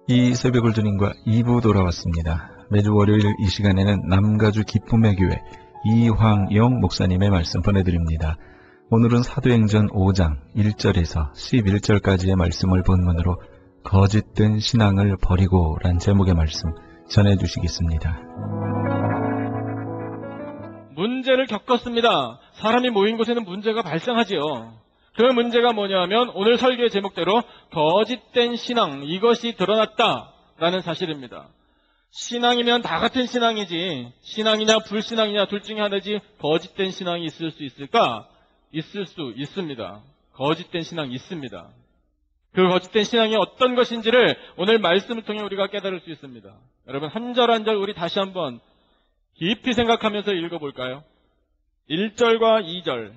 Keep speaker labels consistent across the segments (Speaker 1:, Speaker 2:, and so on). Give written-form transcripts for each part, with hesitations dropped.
Speaker 1: 이 새벽을 주님과 2부 돌아왔습니다. 매주 월요일 이 시간에는 남가주 기쁨의 교회 이황영 목사님의 말씀 보내드립니다. 오늘은 사도행전 5장 1절에서 11절까지의 말씀을 본문으로 거짓된 신앙을 버리고 란 제목의 말씀 전해주시겠습니다.
Speaker 2: 문제를 겪었습니다. 사람이 모인 곳에는 문제가 발생하지요. 그 문제가 뭐냐면 오늘 설교의 제목대로 거짓된 신앙, 이것이 드러났다라는 사실입니다. 신앙이면 다 같은 신앙이지 신앙이냐 불신앙이냐 둘 중에 하나지 거짓된 신앙이 있을 수 있을까? 있을 수 있습니다. 거짓된 신앙 있습니다. 그 거짓된 신앙이 어떤 것인지를 오늘 말씀을 통해 우리가 깨달을 수 있습니다. 여러분 한 절 한 절 우리 다시 한번 깊이 생각하면서 읽어볼까요? 1절과 2절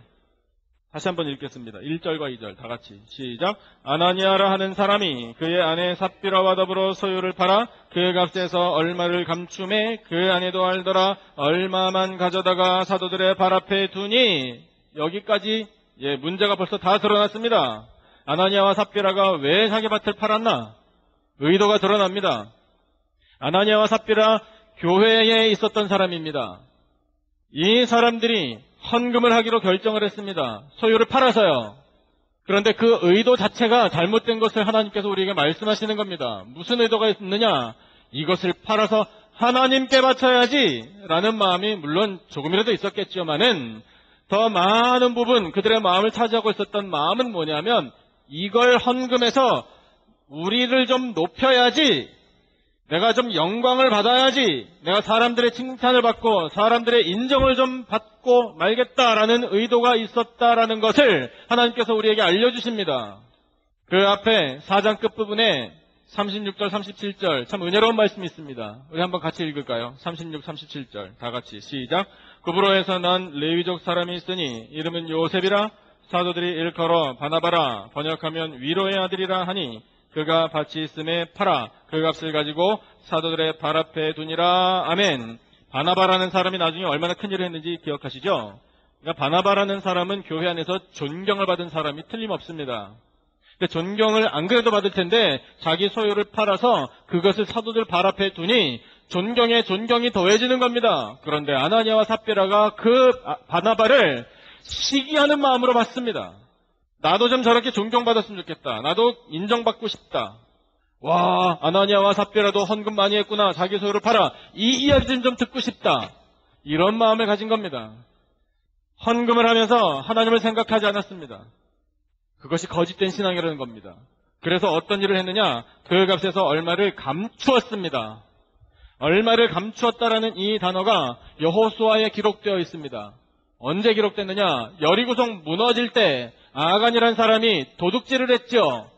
Speaker 2: 다시 한번 읽겠습니다. 1절과 2절 다 같이 시작. 아나니아라 하는 사람이 그의 아내 삽비라와 더불어 소유를 팔아 그 값에서 얼마를 감춤해 그 아내도 알더라. 얼마만 가져다가 사도들의 발 앞에 두니. 여기까지 문제가 벌써 다 드러났습니다. 아나니아와 삽비라가 왜 자기 밭을 팔았나? 의도가 드러납니다. 아나니아와 삽비라 교회에 있었던 사람입니다. 이 사람들이 헌금을 하기로 결정을 했습니다. 소유를 팔아서요. 그런데 그 의도 자체가 잘못된 것을 하나님께서 우리에게 말씀하시는 겁니다. 무슨 의도가 있느냐? 이것을 팔아서 하나님께 바쳐야지 라는 마음이 물론 조금이라도 있었겠지만은 더 많은 부분 그들의 마음을 차지하고 있었던 마음은 뭐냐면 이걸 헌금해서 우리를 좀 높여야지, 내가 좀 영광을 받아야지, 내가 사람들의 칭찬을 받고 사람들의 인정을 좀 받고 말겠다라는 의도가 있었다라는 것을 하나님께서 우리에게 알려주십니다. 그 앞에 4장 끝부분에 36절, 37절 참 은혜로운 말씀이 있습니다. 우리 한번 같이 읽을까요? 36, 37절 다 같이 시작. 구브로에서 난 레위족 사람이 있으니 이름은 요셉이라. 사도들이 일컬어 바나바라, 번역하면 위로의 아들이라 하니 그가 밭이 있음에 팔아 그 값을 가지고 사도들의 발 앞에 두니라. 아멘. 바나바라는 사람이 나중에 얼마나 큰 일을 했는지 기억하시죠? 그러니까 바나바라는 사람은 교회 안에서 존경을 받은 사람이 틀림없습니다. 근데 존경을 안 그래도 받을 텐데 자기 소유를 팔아서 그것을 사도들 발 앞에 두니 존경에 존경이 더해지는 겁니다. 그런데 아나니아와 삽비라가 그 바나바를 시기하는 마음으로 봤습니다. 나도 좀 저렇게 존경받았으면 좋겠다. 나도 인정받고 싶다. 와, 아나니아와 삽비라도 헌금 많이 했구나. 자기 소유를 팔아. 이 이야기 좀 듣고 싶다. 이런 마음을 가진 겁니다. 헌금을 하면서 하나님을 생각하지 않았습니다. 그것이 거짓된 신앙이라는 겁니다. 그래서 어떤 일을 했느냐? 그 값에서 얼마를 감추었습니다. 얼마를 감추었다라는 이 단어가 여호수아에 기록되어 있습니다. 언제 기록됐느냐? 여리고성 무너질 때 아간이라는 사람이 도둑질을 했죠.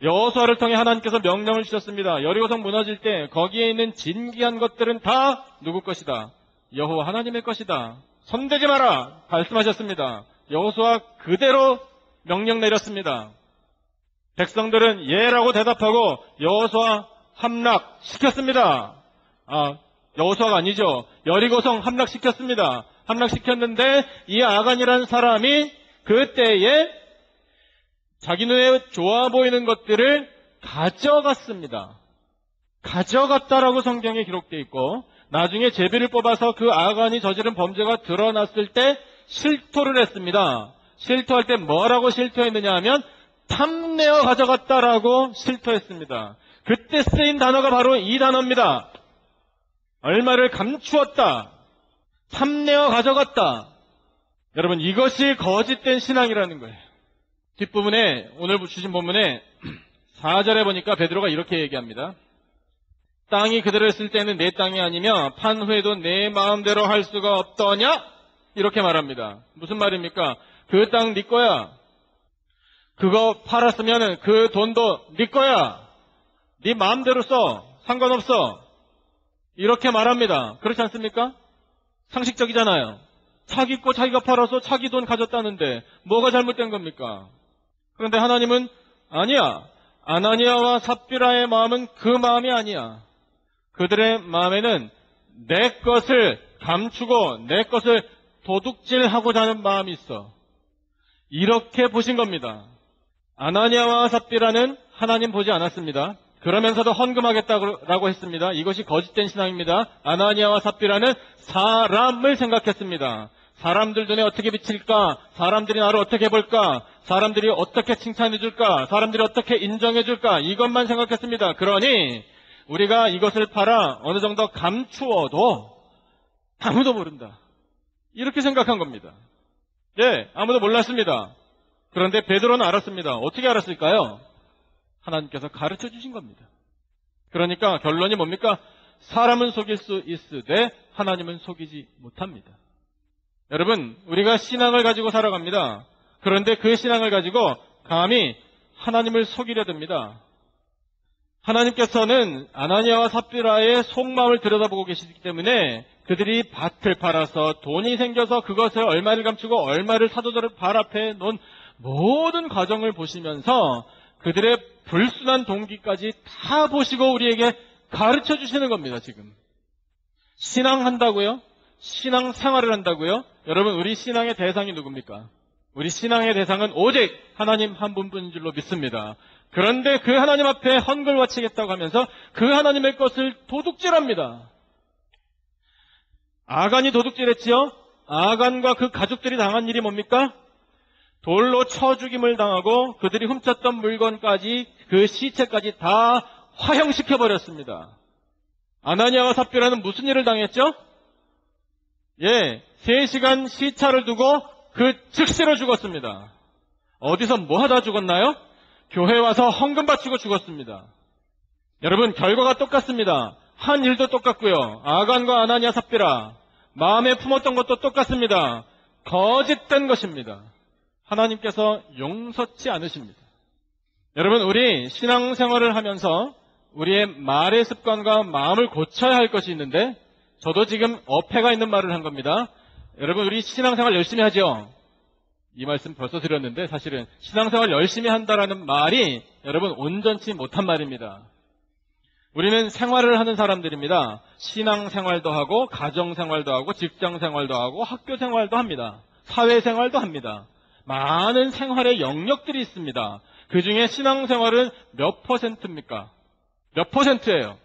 Speaker 2: 여호수아를 통해 하나님께서 명령을 주셨습니다. 여리고성 무너질 때 거기에 있는 진귀한 것들은 다 누구 것이다? 여호와 하나님의 것이다. 손대지 마라 말씀하셨습니다. 여호수아 그대로 명령 내렸습니다. 백성들은 예라고 대답하고 여호수아 함락시켰습니다. 여호수아가 아니죠. 여리고성 함락시켰습니다. 함락시켰는데 이 아간이라는 사람이 그때에 자기 눈에 좋아 보이는 것들을 가져갔습니다. 가져갔다라고 성경에 기록되어 있고 나중에 제비를 뽑아서 그 아간이 저지른 범죄가 드러났을 때 실토를 했습니다. 실토할 때 뭐라고 실토했느냐 하면 탐내어 가져갔다라고 실토했습니다. 그때 쓰인 단어가 바로 이 단어입니다. 얼마를 감추었다. 탐내어 가져갔다. 여러분 이것이 거짓된 신앙이라는 거예요. 뒷부분에 오늘 주신 본문에 4절에 보니까 베드로가 이렇게 얘기합니다. 땅이 그대로 했을 때는 내 땅이 아니며 판 후에도 내 마음대로 할 수가 없더냐? 이렇게 말합니다. 무슨 말입니까? 그 땅 네 거야. 그거 팔았으면 그 돈도 네 거야. 네 마음대로 써. 상관없어. 이렇게 말합니다. 그렇지 않습니까? 상식적이잖아요. 자기 거 자기가 팔아서 자기 돈 가졌다는데 뭐가 잘못된 겁니까? 그런데 하나님은 아니야. 아나니아와 삽비라의 마음은 그 마음이 아니야. 그들의 마음에는 내 것을 감추고 내 것을 도둑질하고자 하는 마음이 있어. 이렇게 보신 겁니다. 아나니아와 삽비라는 하나님 보지 않았습니다. 그러면서도 헌금하겠다고 했습니다. 이것이 거짓된 신앙입니다. 아나니아와 삽비라는 사람을 생각했습니다. 사람들 눈에 어떻게 비칠까? 사람들이 나를 어떻게 볼까? 사람들이 어떻게 칭찬해 줄까? 사람들이 어떻게 인정해 줄까? 이것만 생각했습니다. 그러니 우리가 이것을 팔아 어느 정도 감추어도 아무도 모른다. 이렇게 생각한 겁니다. 예, 아무도 몰랐습니다. 그런데 베드로는 알았습니다. 어떻게 알았을까요? 하나님께서 가르쳐 주신 겁니다. 그러니까 결론이 뭡니까? 사람은 속일 수 있으되 하나님은 속이지 못합니다. 여러분, 우리가 신앙을 가지고 살아갑니다. 그런데 그 신앙을 가지고 감히 하나님을 속이려 듭니다. 하나님께서는 아나니아와 삽비라의 속마음을 들여다보고 계시기 때문에 그들이 밭을 팔아서 돈이 생겨서 그것을 얼마를 감추고 얼마를 사도들의 발 앞에 놓은 모든 과정을 보시면서 그들의 불순한 동기까지 다 보시고 우리에게 가르쳐 주시는 겁니다, 지금. 신앙한다고요? 신앙 생활을 한다고요? 여러분, 우리 신앙의 대상이 누굽니까? 우리 신앙의 대상은 오직 하나님 한 분뿐인 줄로 믿습니다. 그런데 그 하나님 앞에 헌금을 바치겠다고 하면서 그 하나님의 것을 도둑질합니다. 아간이 도둑질했지요? 아간과 그 가족들이 당한 일이 뭡니까? 돌로 쳐 죽임을 당하고 그들이 훔쳤던 물건까지 그 시체까지 다 화형시켜버렸습니다. 아나니아와 삽비라는 무슨 일을 당했죠? 예, 3시간 시차를 두고 그 즉시로 죽었습니다. 어디서 뭐 하다 죽었나요? 교회 와서 헌금 바치고 죽었습니다. 여러분, 결과가 똑같습니다. 한 일도 똑같고요. 아간과 아나니아 삽비라 마음에 품었던 것도 똑같습니다. 거짓된 것입니다. 하나님께서 용서치 않으십니다. 여러분, 우리 신앙생활을 하면서 우리의 말의 습관과 마음을 고쳐야 할 것이 있는데 저도 지금 어폐가 있는 말을 한 겁니다. 여러분, 우리 신앙생활 열심히 하죠? 이 말씀 벌써 드렸는데 사실은 신앙생활 열심히 한다라는 말이 여러분 온전치 못한 말입니다. 우리는 생활을 하는 사람들입니다. 신앙생활도 하고 가정생활도 하고 직장생활도 하고 학교생활도 합니다. 사회생활도 합니다. 많은 생활의 영역들이 있습니다. 그 중에 신앙생활은 몇 퍼센트입니까? 몇 퍼센트예요?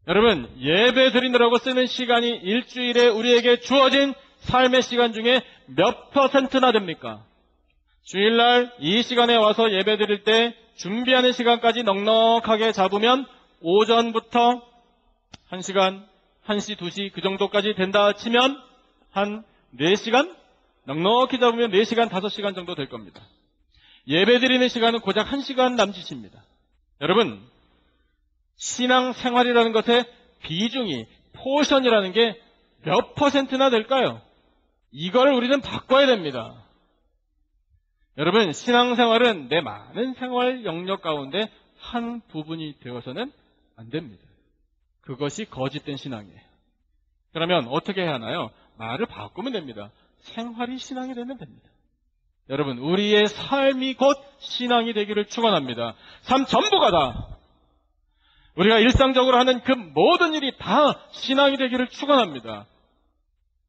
Speaker 2: 여러분, 예배 드리느라고 쓰는 시간이 일주일에 우리에게 주어진 삶의 시간 중에 몇 퍼센트나 됩니까? 주일날 이 시간에 와서 예배 드릴 때 준비하는 시간까지 넉넉하게 잡으면 오전부터 1시간, 1시, 2시 그 정도까지 된다 치면 한 4시간? 넉넉히 잡으면 4시간, 5시간 정도 될 겁니다. 예배 드리는 시간은 고작 1시간 남짓입니다. 여러분, 신앙생활이라는 것의 비중이, 포션이라는 게 몇 퍼센트나 될까요? 이걸 우리는 바꿔야 됩니다. 여러분, 신앙생활은 내 많은 생활 영역 가운데 한 부분이 되어서는 안 됩니다. 그것이 거짓된 신앙이에요. 그러면 어떻게 해야 하나요? 말을 바꾸면 됩니다. 생활이 신앙이 되면 됩니다. 여러분, 우리의 삶이 곧 신앙이 되기를 축원합니다. 삶 전부가 다 우리가 일상적으로 하는 그 모든 일이 다 신앙이 되기를 축원합니다.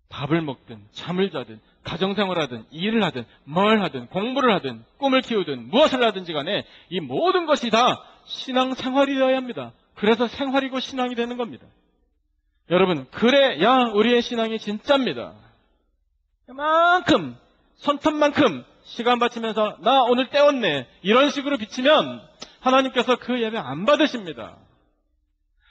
Speaker 2: 밥을 먹든 잠을 자든 가정생활하든 일을 하든 뭘 하든 공부를 하든 꿈을 키우든 무엇을 하든지 간에 이 모든 것이 다 신앙생활이 되어야 합니다. 그래서 생활이고 신앙이 되는 겁니다. 여러분, 그래야 우리의 신앙이 진짜입니다. 그만큼 손톱만큼 시간 바치면서 나 오늘 때웠네 이런 식으로 비치면 하나님께서 그 예배 안 받으십니다.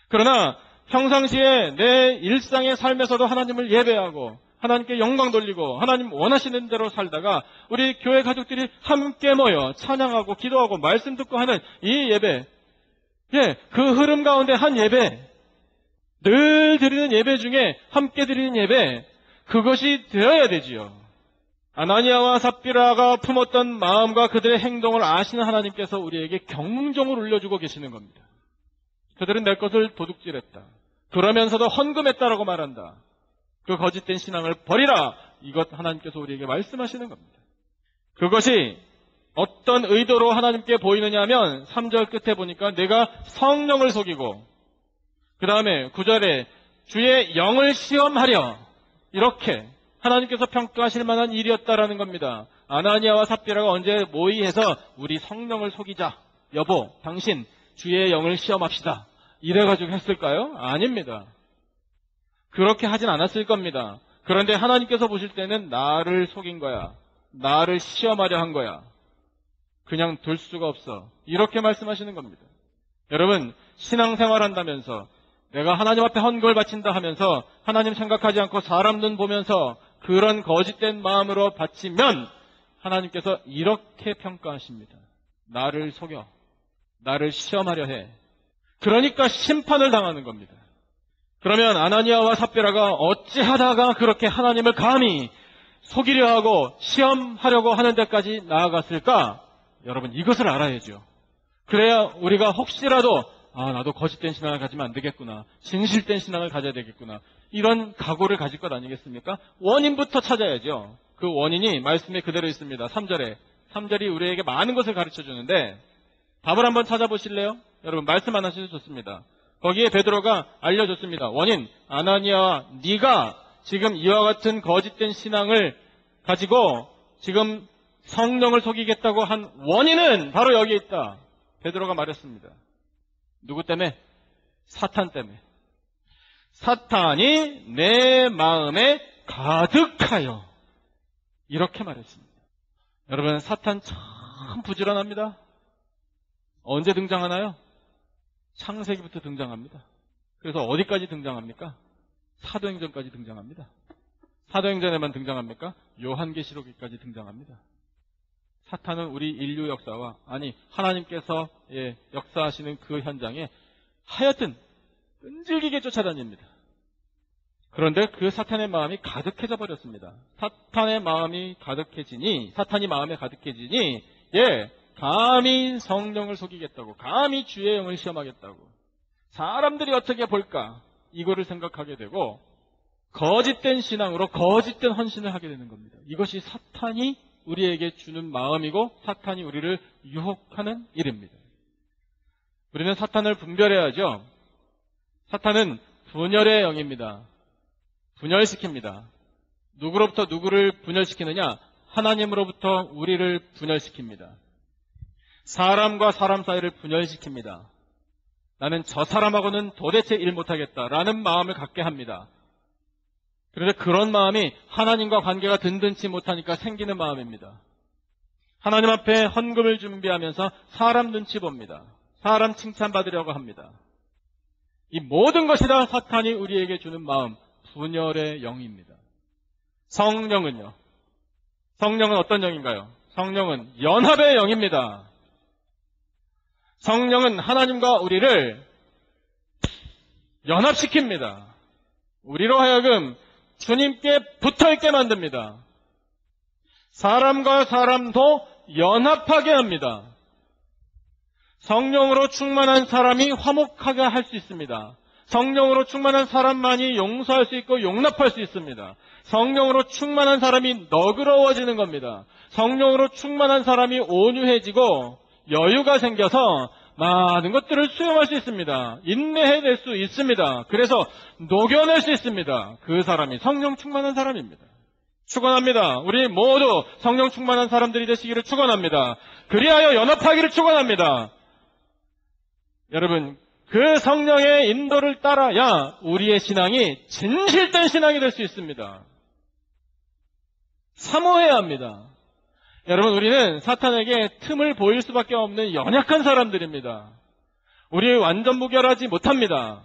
Speaker 2: 그러나 평상시에 내 일상의 삶에서도 하나님을 예배하고 하나님께 영광 돌리고 하나님 원하시는 대로 살다가 우리 교회 가족들이 함께 모여 찬양하고 기도하고 말씀 듣고 하는 이 예배, 예, 그 흐름 가운데 한 예배, 늘 드리는 예배 중에 함께 드리는 예배, 그것이 되어야 되지요. 아나니아와 삽비라가 품었던 마음과 그들의 행동을 아시는 하나님께서 우리에게 경종을 울려주고 계시는 겁니다. 그들은 내 것을 도둑질했다. 그러면서도 헌금했다라고 말한다. 그 거짓된 신앙을 버리라. 이것 하나님께서 우리에게 말씀하시는 겁니다. 그것이 어떤 의도로 하나님께 보이느냐 하면 3절 끝에 보니까 내가 성령을 속이고 그 다음에 9절에 주의 영을 시험하려 이렇게 하나님께서 평가하실 만한 일이었다라는 겁니다. 아나니아와 삽비라가 언제 모의해서 우리 성령을 속이자. 여보, 당신 주의 영을 시험합시다. 이래가지고 했을까요? 아닙니다. 그렇게 하진 않았을 겁니다. 그런데 하나님께서 보실 때는 나를 속인 거야. 나를 시험하려 한 거야. 그냥 둘 수가 없어. 이렇게 말씀하시는 겁니다. 여러분, 신앙생활 한다면서 내가 하나님 앞에 헌금을 바친다 하면서 하나님 생각하지 않고 사람 눈 보면서 그런 거짓된 마음으로 바치면 하나님께서 이렇게 평가하십니다. 나를 속여. 나를 시험하려 해. 그러니까 심판을 당하는 겁니다. 그러면 아나니아와 삽비라가 어찌하다가 그렇게 하나님을 감히 속이려 하고 시험하려고 하는 데까지 나아갔을까? 여러분, 이것을 알아야죠. 그래야 우리가 혹시라도 나도 거짓된 신앙을 가지면 안 되겠구나. 진실된 신앙을 가져야 되겠구나. 이런 각오를 가질 것 아니겠습니까? 원인부터 찾아야죠. 그 원인이 말씀에 그대로 있습니다. 3절에. 3절이 우리에게 많은 것을 가르쳐 주는데 답을 한번 찾아보실래요? 여러분, 말씀 안 하셔도 좋습니다. 거기에 베드로가 알려줬습니다. 원인, 아나니아와 네가 지금 이와 같은 거짓된 신앙을 가지고 지금 성령을 속이겠다고 한 원인은 바로 여기에 있다. 베드로가 말했습니다. 누구 때문에? 사탄 때문에. 사탄이 내 마음에 가득하여. 이렇게 말했습니다. 여러분, 사탄 참 부지런합니다. 언제 등장하나요? 창세기부터 등장합니다. 그래서 어디까지 등장합니까? 사도행전까지 등장합니다. 사도행전에만 등장합니까? 요한계시록까지 등장합니다. 사탄은 우리 인류 역사와 하나님께서 역사하시는 그 현장에 하여튼 끈질기게 쫓아다닙니다. 그런데 그 사탄의 마음이 가득해져 버렸습니다. 사탄이 마음에 가득해지니 감히 성령을 속이겠다고, 감히 주의 영을 시험하겠다고, 사람들이 어떻게 볼까, 이거를 생각하게 되고 거짓된 신앙으로 거짓된 헌신을 하게 되는 겁니다. 이것이 사탄이 우리에게 주는 마음이고 사탄이 우리를 유혹하는 일입니다. 우리는 사탄을 분별해야죠. 사탄은 분열의 영입니다. 분열시킵니다. 누구로부터 누구를 분열시키느냐? 하나님으로부터 우리를 분열시킵니다. 사람과 사람 사이를 분열시킵니다. 나는 저 사람하고는 도대체 일 못하겠다라는 마음을 갖게 합니다. 그런데 그런 마음이 하나님과 관계가 든든치 못하니까 생기는 마음입니다. 하나님 앞에 헌금을 준비하면서 사람 눈치 봅니다. 사람 칭찬받으려고 합니다. 이 모든 것이 다 사탄이 우리에게 주는 마음, 분열의 영입니다. 성령은요? 성령은 어떤 영인가요? 성령은 연합의 영입니다. 성령은 하나님과 우리를 연합시킵니다. 우리로 하여금 주님께 붙어있게 만듭니다. 사람과 사람도 연합하게 합니다. 성령으로 충만한 사람이 화목하게 할 수 있습니다. 성령으로 충만한 사람만이 용서할 수 있고 용납할 수 있습니다. 성령으로 충만한 사람이 너그러워지는 겁니다. 성령으로 충만한 사람이 온유해지고 여유가 생겨서 많은 것들을 수용할 수 있습니다. 인내해낼 수 있습니다. 그래서 녹여낼 수 있습니다. 그 사람이 성령 충만한 사람입니다. 축원합니다. 우리 모두 성령 충만한 사람들이 되시기를 축원합니다. 그리하여 연합하기를 축원합니다. 여러분, 그 성령의 인도를 따라야 우리의 신앙이 진실된 신앙이 될 수 있습니다. 사모해야 합니다. 여러분, 우리는 사탄에게 틈을 보일 수밖에 없는 연약한 사람들입니다. 우리 완전 무결하지 못합니다.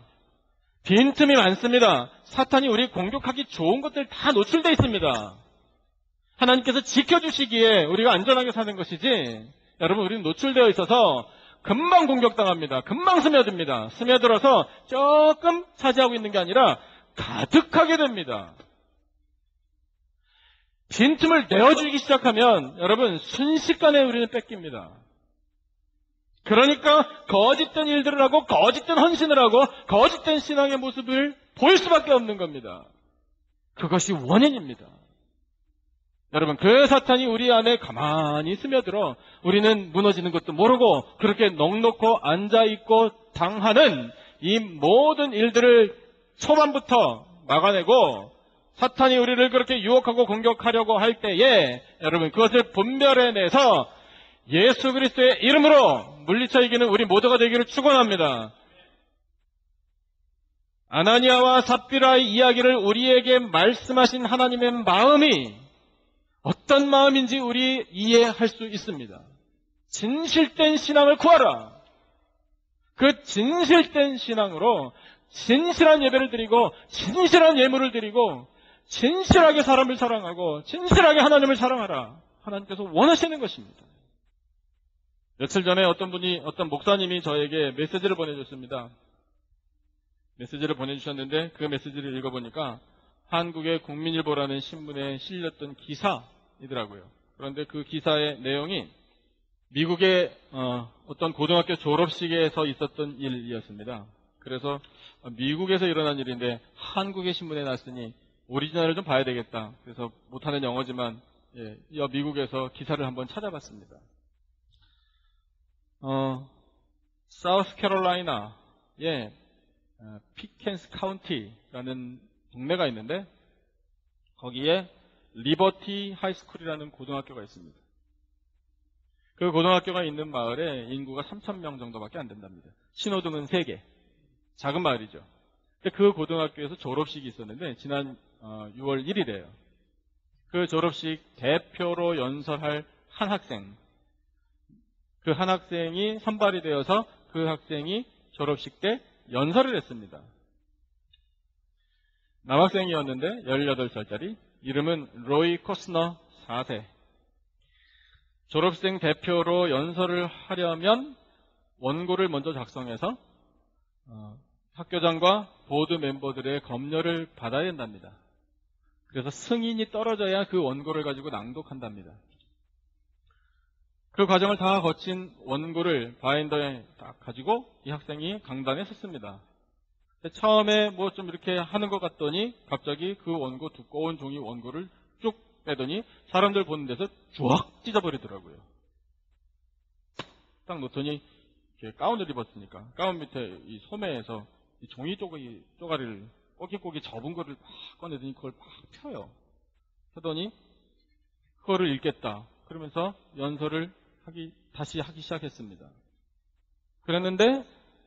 Speaker 2: 빈틈이 많습니다. 사탄이 우리 공격하기 좋은 것들 다 노출되어 있습니다. 하나님께서 지켜주시기에 우리가 안전하게 사는 것이지, 여러분, 우리는 노출되어 있어서 금방 공격당합니다. 금방 스며듭니다. 스며들어서 조금 차지하고 있는 게 아니라 가득하게 됩니다. 빈틈을 내어주기 시작하면 여러분 순식간에 우리는 뺏깁니다. 그러니까 거짓된 일들을 하고 거짓된 헌신을 하고 거짓된 신앙의 모습을 보일 수밖에 없는 겁니다. 그것이 원인입니다. 여러분, 그 사탄이 우리 안에 가만히 스며들어 우리는 무너지는 것도 모르고 그렇게 넋놓고 앉아있고 당하는 이 모든 일들을 초반부터 막아내고 사탄이 우리를 그렇게 유혹하고 공격하려고 할 때에 여러분 그것을 분별해내서 예수 그리스도의 이름으로 물리쳐 이기는 우리 모두가 되기를 축원합니다. 아나니아와 삽비라의 이야기를 우리에게 말씀하신 하나님의 마음이 어떤 마음인지 우리 이해할 수 있습니다. 진실된 신앙을 구하라. 그 진실된 신앙으로 진실한 예배를 드리고 진실한 예물을 드리고 진실하게 사람을 사랑하고 진실하게 하나님을 사랑하라. 하나님께서 원하시는 것입니다. 며칠 전에 어떤 목사님이 저에게 메시지를 보내줬습니다. 메시지를 보내주셨는데 그 메시지를 읽어보니까 한국의 국민일보라는 신문에 실렸던 기사이더라고요. 그런데 그 기사의 내용이 미국의 어떤 고등학교 졸업식에서 있었던 일이었습니다. 그래서 미국에서 일어난 일인데 한국의 신문에 났으니 오리지널을 좀 봐야 되겠다. 그래서 못하는 영어지만 미국에서 기사를 한번 찾아봤습니다. 사우스캐롤라이나의 피켄스 카운티라는 동네가 있는데 거기에 리버티 하이스쿨이라는 고등학교가 있습니다. 그 고등학교가 있는 마을에 인구가 3,000명 정도밖에 안 된답니다. 신호등은 3개. 작은 마을이죠. 근데 그 고등학교에서 졸업식이 있었는데 지난 6월 1일이에요. 그 졸업식 대표로 연설할 한 학생. 그 한 학생이 선발이 되어서 그 학생이 졸업식 때 연설을 했습니다. 남학생이었는데 18살짜리, 이름은 로이 코스너 4세. 졸업생 대표로 연설을 하려면 원고를 먼저 작성해서 학교장과 보드 멤버들의 검열을 받아야 된답니다. 그래서 승인이 떨어져야 그 원고를 가지고 낭독한답니다. 그 과정을 다 거친 원고를 바인더에 딱 가지고 이 학생이 강단에 섰습니다. 처음에 뭐 좀 이렇게 하는 것 같더니 갑자기 그 원고 두꺼운 종이 원고를 쭉 빼더니 사람들 보는 데서 쫙 찢어버리더라고요. 딱 놓더니 가운을 입었으니까 가운 밑에 이 소매에서 이 종이 쪼가리를 꼬깃꼬깃 접은 거를 막 꺼내더니 그걸 막 펴요. 하더니 그거를 읽겠다. 그러면서 연설을 다시 하기 시작했습니다. 그랬는데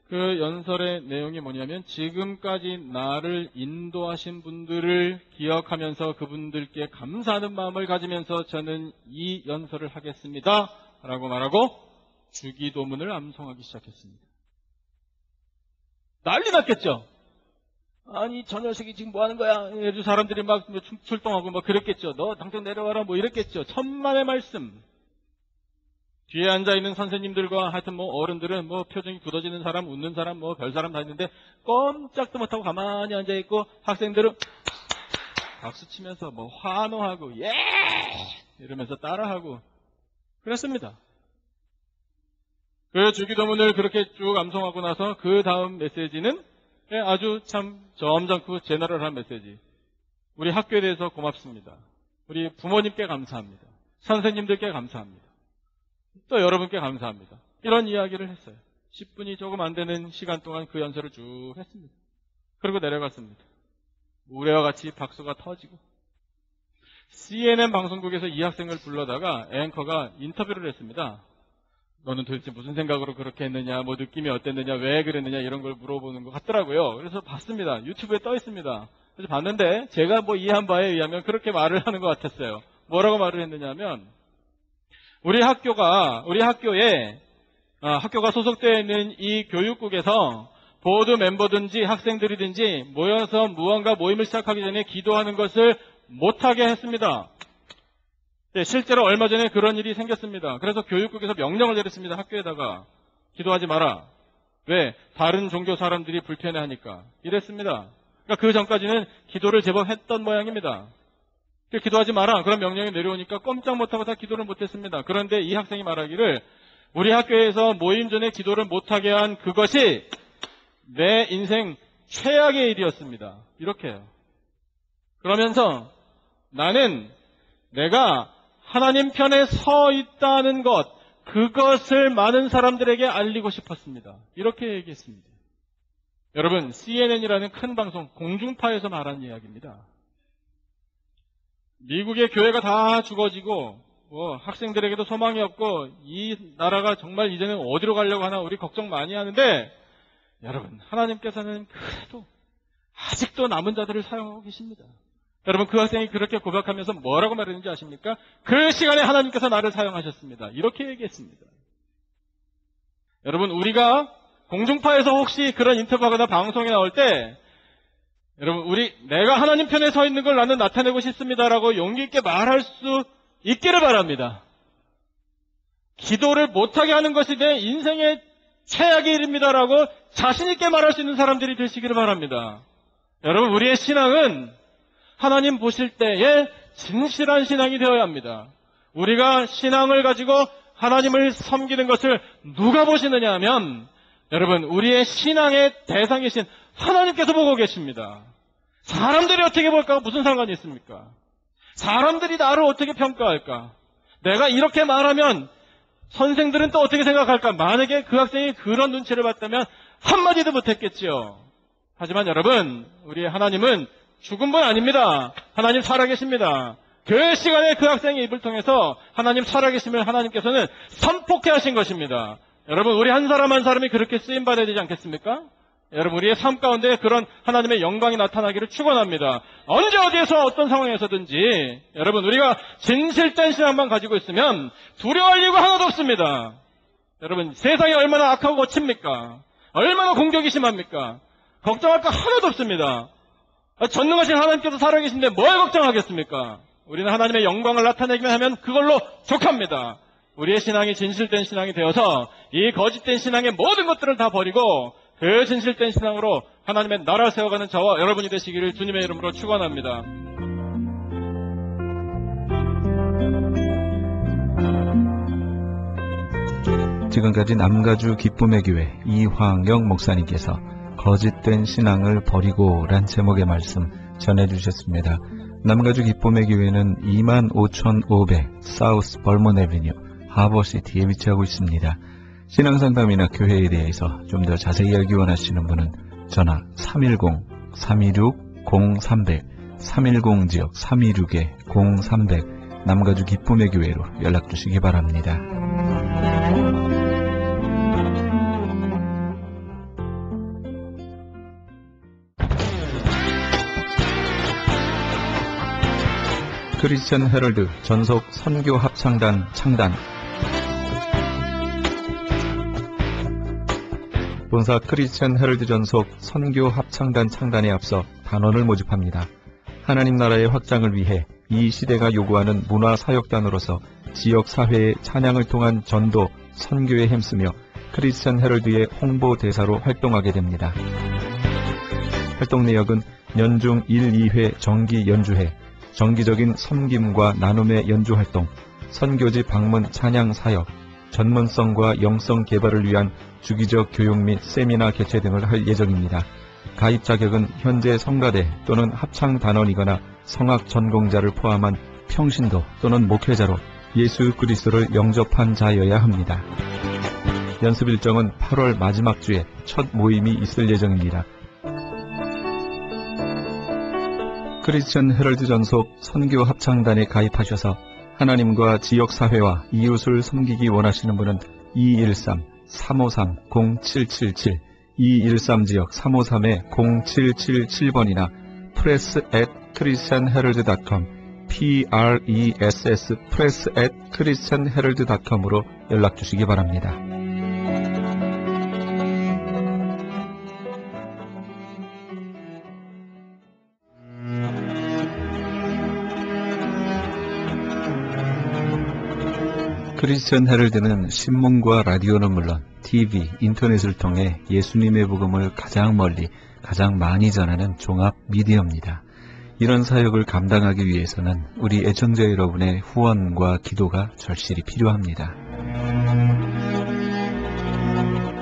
Speaker 2: 그 연설의 내용이 뭐냐면 지금까지 나를 인도하신 분들을 기억하면서 그분들께 감사하는 마음을 가지면서 저는 이 연설을 하겠습니다. 라고 말하고 주기도문을 암송하기 시작했습니다. 난리 났겠죠? 아니 저 녀석이 지금 뭐 하는 거야? 사람들이 막 출동하고 막 그랬겠죠. 너 당장 내려와라 뭐 이랬겠죠. 천만의 말씀. 뒤에 앉아있는 선생님들과 하여튼 뭐 어른들은 뭐 표정이 굳어지는 사람, 웃는 사람, 뭐 별 사람 다 있는데 꼼짝도 못하고 가만히 앉아있고 학생들은 박수 치면서 뭐 환호하고 예! 이러면서 따라하고 그랬습니다. 그 주기도문을 그렇게 쭉 암송하고 나서 그 다음 메시지는 아주 참 점잖고 제너럴한 메시지. 우리 학교에 대해서 고맙습니다. 우리 부모님께 감사합니다. 선생님들께 감사합니다. 또 여러분께 감사합니다. 이런 이야기를 했어요. 10분이 조금 안 되는 시간 동안 그 연설을 쭉 했습니다. 그리고 내려갔습니다. 우레와 같이 박수가 터지고 CNN 방송국에서 이 학생을 불러다가 앵커가 인터뷰를 했습니다. 너는 도대체 무슨 생각으로 그렇게 했느냐, 뭐 느낌이 어땠느냐, 왜 그랬느냐 이런 걸 물어보는 것 같더라고요. 그래서 봤습니다. 유튜브에 떠 있습니다. 그래서 봤는데 제가 뭐 이해한 바에 의하면 그렇게 말을 하는 것 같았어요. 뭐라고 말을 했느냐면 우리 학교에 학교가 소속되어 있는 이 교육국에서 보드 멤버든지 학생들이든지 모여서 무언가 모임을 시작하기 전에 기도하는 것을 못하게 했습니다. 네, 실제로 얼마 전에 그런 일이 생겼습니다. 그래서 교육국에서 명령을 내렸습니다. 학교에다가 기도하지 마라. 왜? 다른 종교 사람들이 불편해하니까. 이랬습니다. 그러니까 그 전까지는 기도를 제법 했던 모양입니다. 기도하지 마라. 그런 명령이 내려오니까 꼼짝 못하고 다 기도를 못했습니다. 그런데 이 학생이 말하기를 우리 학교에서 모임 전에 기도를 못하게 한 그것이 내 인생 최악의 일이었습니다. 이렇게 해요. 그러면서 나는 내가 하나님 편에 서 있다는 것, 그것을 많은 사람들에게 알리고 싶었습니다. 이렇게 얘기했습니다. 여러분, CNN이라는 큰 방송, 공중파에서 말한 이야기입니다. 미국의 교회가 다 죽어지고 학생들에게도 소망이 없고 이 나라가 정말 이제는 어디로 가려고 하나 우리 걱정 많이 하는데 여러분 하나님께서는 그래도 아직도 남은 자들을 사용하고 계십니다. 여러분 그 학생이 그렇게 고백하면서 뭐라고 말했는지 아십니까? 그 시간에 하나님께서 나를 사용하셨습니다. 이렇게 얘기했습니다. 여러분 우리가 공중파에서 혹시 그런 인터뷰하거나 방송에 나올 때 여러분 내가 하나님 편에 서 있는 걸 나는 나타내고 싶습니다라고 용기 있게 말할 수 있기를 바랍니다. 기도를 못하게 하는 것이 내 인생의 최악의 일입니다라고 자신 있게 말할 수 있는 사람들이 되시기를 바랍니다. 여러분 우리의 신앙은 하나님 보실 때에 진실한 신앙이 되어야 합니다. 우리가 신앙을 가지고 하나님을 섬기는 것을 누가 보시느냐 하면 여러분 우리의 신앙의 대상이신 하나님께서 보고 계십니다. 사람들이 어떻게 볼까 무슨 상관이 있습니까? 사람들이 나를 어떻게 평가할까? 내가 이렇게 말하면 선생들은 또 어떻게 생각할까? 만약에 그 학생이 그런 눈치를 봤다면 한마디도 못했겠지요. 하지만 여러분 우리 하나님은 죽은 분 아닙니다. 하나님 살아계십니다. 그 시간에 그 학생의 입을 통해서 하나님 살아계심을 하나님께서는 선포케 하신 것입니다. 여러분 우리 한 사람 한 사람이 그렇게 쓰임받아야 되지 않겠습니까? 여러분 우리의 삶 가운데 그런 하나님의 영광이 나타나기를 축원합니다. 언제 어디에서 어떤 상황에서든지 여러분 우리가 진실된 신앙만 가지고 있으면 두려워할 이유가 하나도 없습니다. 여러분 세상이 얼마나 악하고 거칩니까? 얼마나 공격이 심합니까? 걱정할 거 하나도 없습니다. 전능하신 하나님께서 살아계신데 뭘 걱정하겠습니까? 우리는 하나님의 영광을 나타내기만 하면 그걸로 족합니다. 우리의 신앙이 진실된 신앙이 되어서 이 거짓된 신앙의 모든 것들을 다 버리고 그 진실된 신앙으로 하나님의 나라를 세워가는 저와 여러분이 되시기를 주님의 이름으로 축원합니다.
Speaker 1: 지금까지 남가주 기쁨의 교회 이황영 목사님께서 거짓된 신앙을 버리고 란 제목의 말씀 전해주셨습니다. 남가주 기쁨의 교회는 25,500 사우스 벌몬 애비뉴 하버시티에 위치하고 있습니다. 신앙상담이나 교회에 대해서 좀 더 자세히 알기 원하시는 분은 전화 310-326-0300 310지역 326-0300 남가주 기쁨의 교회로 연락주시기 바랍니다. 크리스천 헤럴드 전속 선교 합창단 창단. 본사 크리스천 헤럴드 전속 선교 합창단 창단에 앞서 단원을 모집합니다. 하나님 나라의 확장을 위해 이 시대가 요구하는 문화사역단으로서 지역사회의 찬양을 통한 전도, 선교에 힘쓰며 크리스천 헤럴드의 홍보대사로 활동하게 됩니다. 활동 내역은 연중 1, 2회 정기 연주회, 정기적인 섬김과 나눔의 연주활동, 선교지 방문 찬양 사역, 전문성과 영성 개발을 위한 주기적 교육 및 세미나 개최 등을 할 예정입니다. 가입 자격은 현재 성가대 또는 합창단원이거나 성악 전공자를 포함한 평신도 또는 목회자로 예수 그리스도를 영접한 자여야 합니다. 연습 일정은 8월 마지막 주에 첫 모임이 있을 예정입니다. 크리스천 헤럴드 전속 선교 합창단에 가입하셔서 하나님과 지역사회와 이웃을 섬기기 원하시는 분은 213-353-0777 213지역 353-0777번이나 press@christianherald.com press press@christianherald.com으로 연락주시기 바랍니다. 크리스천 헤럴드는 신문과 라디오는 물론 TV, 인터넷을 통해 예수님의 복음을 가장 멀리, 가장 많이 전하는 종합 미디어입니다. 이런 사역을 감당하기 위해서는 우리 애청자 여러분의 후원과 기도가 절실히 필요합니다.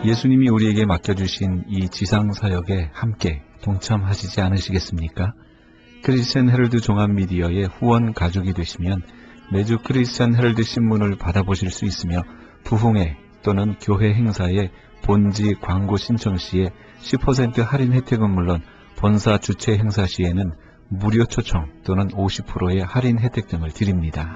Speaker 1: 예수님이 우리에게 맡겨주신 이 지상사역에 함께 동참하시지 않으시겠습니까? 크리스천 헤럴드 종합 미디어의 후원 가족이 되시면 매주 크리스천 헤럴드 신문을 받아보실 수 있으며 부흥회 또는 교회 행사에 본지 광고 신청 시에 10% 할인 혜택은 물론 본사 주최 행사 시에는 무료 초청 또는 50%의 할인 혜택 등을 드립니다.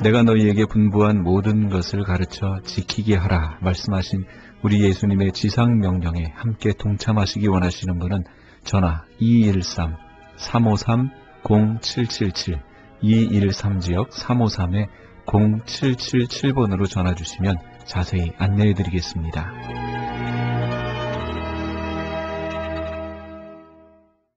Speaker 1: 내가 너희에게 분부한 모든 것을 가르쳐 지키게 하라 말씀하신 우리 예수님의 지상명령에 함께 동참하시기 원하시는 분은 전화 213-353-0777 213지역 353-0777번으로 전화 주시면 자세히 안내해 드리겠습니다.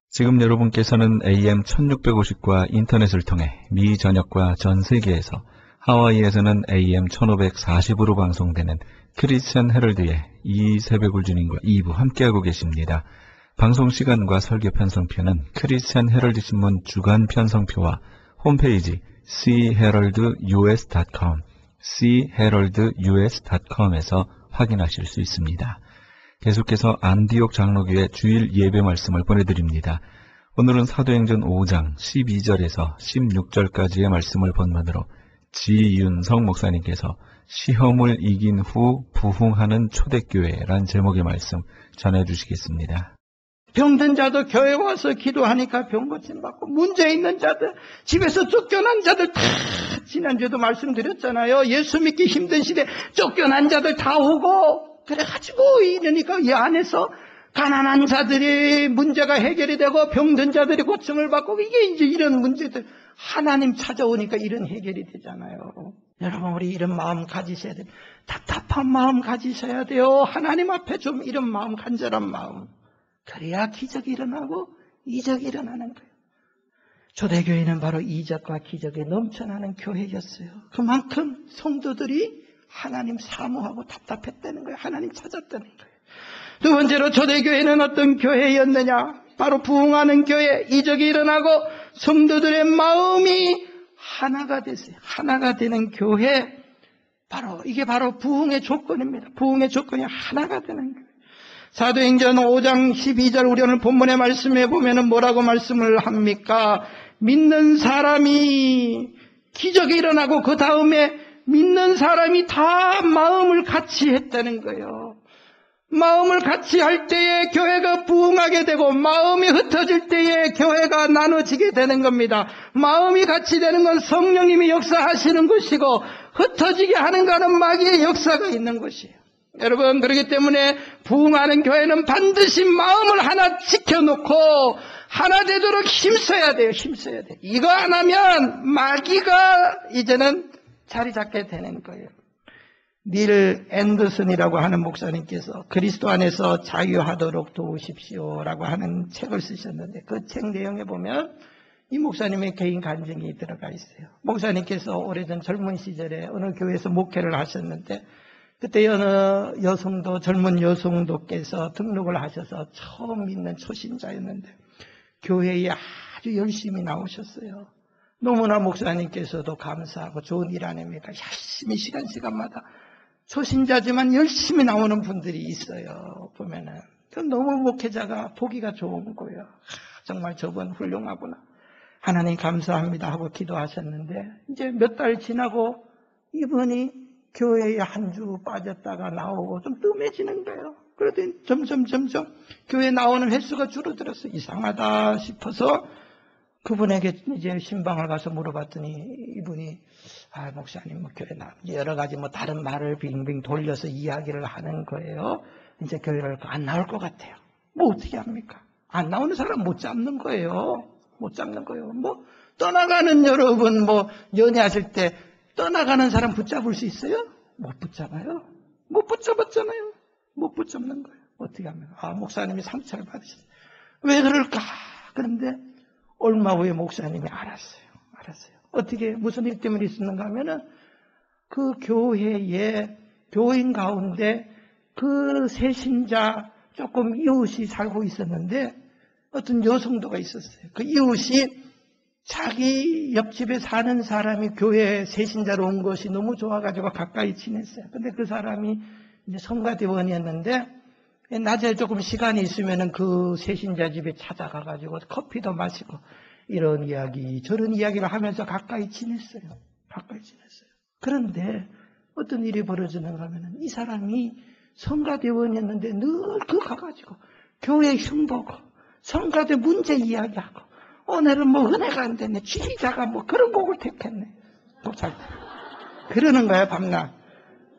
Speaker 1: 지금 여러분께서는 AM 1650과 인터넷을 통해 미 전역과 전 세계에서 하와이에서는 AM 1540으로 방송되는 크리스천 헤럴드의 이 새벽을 주님과 2부 함께하고 계십니다. 방송 시간과 설교 편성표는 크리스천 헤럴드 신문 주간 편성표와 홈페이지 chaheraldus.com, chaheraldus.com에서 확인하실 수 있습니다. 계속해서 안디옥 장로교회 주일 예배 말씀을 보내드립니다. 오늘은 사도행전 5장 12절에서 16절까지의 말씀을 본문으로 지윤성 목사님께서 시험을 이긴 후 부흥하는 초대교회란 제목의 말씀 전해주시겠습니다.
Speaker 3: 병든 자도 교회 와서 기도하니까 병 고침 받고, 문제 있는 자들, 집에서 쫓겨난 자들 다, 지난주에도 말씀드렸잖아요. 예수 믿기 힘든 시대 쫓겨난 자들 다 오고, 그래가지고 이러니까 이 안에서 가난한 자들이 문제가 해결이 되고 병든 자들이 고침을 받고, 이게 이제 이런 문제들 하나님 찾아오니까 이런 해결이 되잖아요. 여러분, 우리 이런 마음 가지셔야 돼요. 답답한 마음 가지셔야 돼요. 하나님 앞에 좀 이런 마음, 간절한 마음. 그래야 기적이 일어나고 이적이 일어나는 거예요. 초대교회는 바로 이적과 기적에 넘쳐나는 교회였어요. 그만큼 성도들이 하나님 사모하고 답답했다는 거예요. 하나님 찾았다는 거예요. 두 번째로 초대교회는 어떤 교회였느냐? 바로 부흥하는 교회, 이적이 일어나고 성도들의 마음이 하나가 됐어요. 하나가 되는 교회, 이게 바로 부흥의 조건입니다. 부흥의 조건이 하나가 되는 거예요. 사도행전 5장 12절 우리 오늘 본문의 말씀에 보면은 뭐라고 말씀을 합니까? 믿는 사람이 기적이 일어나고 그 다음에 믿는 사람이 다 마음을 같이 했다는 거예요. 마음을 같이 할 때에 교회가 부흥하게 되고, 마음이 흩어질 때에 교회가 나눠지게 되는 겁니다. 마음이 같이 되는 건 성령님이 역사하시는 것이고, 흩어지게 하는 것은 마귀의 역사가 있는 것이에요. 여러분, 그렇기 때문에 부흥하는 교회는 반드시 마음을 하나 지켜놓고 하나 되도록 힘써야 돼요. 힘써야 돼요. 이거 안 하면 마귀가 이제는 자리 잡게 되는 거예요. 닐 앤더슨이라고 하는 목사님께서 그리스도 안에서 자유하도록 도우십시오라고 하는 책을 쓰셨는데, 그 책 내용에 보면 이 목사님의 개인 간증이 들어가 있어요. 목사님께서 오래전 젊은 시절에 어느 교회에서 목회를 하셨는데, 그때 어느 여성도, 젊은 여성도께서 등록을 하셔서 처음 믿는 초신자였는데 교회에 아주 열심히 나오셨어요. 너무나 목사님께서도 감사하고 좋은 일 아닙니까? 열심히 시간마다 초신자지만 열심히 나오는 분들이 있어요. 보면은 너무 목회자가 보기가 좋은 거예요. 정말 저분 훌륭하구나, 하나님 감사합니다 하고 기도하셨는데, 이제 몇 달 지나고 이분이 교회에 한 주 빠졌다가 나오고 좀 뜸해지는 거예요. 그러더니 점점 교회 나오는 횟수가 줄어들었어요. 이상하다 싶어서 그분에게 이제 신방을 가서 물어봤더니 이분이 목사님 교회 여러 가지 다른 말을 빙빙 돌려서 이야기를 하는 거예요. 이제 교회를 안 나올 것 같아요. 어떻게 합니까? 안 나오는 사람 못 잡는 거예요. 못 잡는 거예요. 떠나가는 여러분 연애하실 때 떠나가는 사람 붙잡을 수 있어요? 못 붙잡아요. 못 붙잡았잖아요. 못 붙잡는 거예요. 어떻게 하면? 목사님이 상처를 받으셨어요. 왜 그럴까? 그런데 얼마 후에 목사님이 알았어요. 어떻게, 무슨 일 때문에 있었는가 하면은 그 교회에, 교인 가운데 그 새신자 조금 이웃이 살고 있었는데 어떤 여성도가 있었어요. 그 이웃이 자기 옆집에 사는 사람이 교회에 새신자로 온 것이 너무 좋아가지고 가까이 지냈어요. 근데 그 사람이 이제 성가대원이었는데 낮에 조금 시간이 있으면은 그 새신자 집에 찾아가가지고 커피도 마시고 이런 이야기 저런 이야기를 하면서 가까이 지냈어요. 그런데 어떤 일이 벌어지는가 하면은 이 사람이 성가대원이었는데 늘 가가지고 교회 흉보고 성가대 문제 이야기하고, 오늘은 뭐 은혜가 안 됐네. 지휘자가 뭐 그런 곡을 택했네. 독살. 그러는 거야, 밤낮.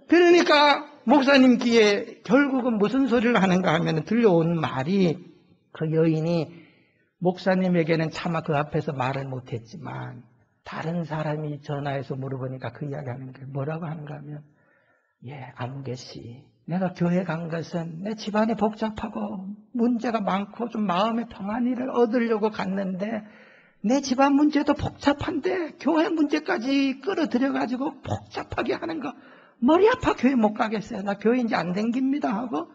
Speaker 3: 그러니까 목사님 귀에 결국은 무슨 소리를 하는가 하면 들려온 말이, 그 여인이 목사님에게는 차마 그 앞에서 말을 못했지만 다른 사람이 전화해서 물어보니까 그 이야기하는 거예요. 뭐라고 하는가 하면, 예, 안계씨, 내가 교회 간 것은 내 집안이 복잡하고 문제가 많고 좀 마음의 평안을 얻으려고 갔는데 내 집안 문제도 복잡한데 교회 문제까지 끌어들여가지고 복잡하게 하는 거 머리 아파 교회 못 가겠어요. 나 교회 이제 안 댕깁니다 하고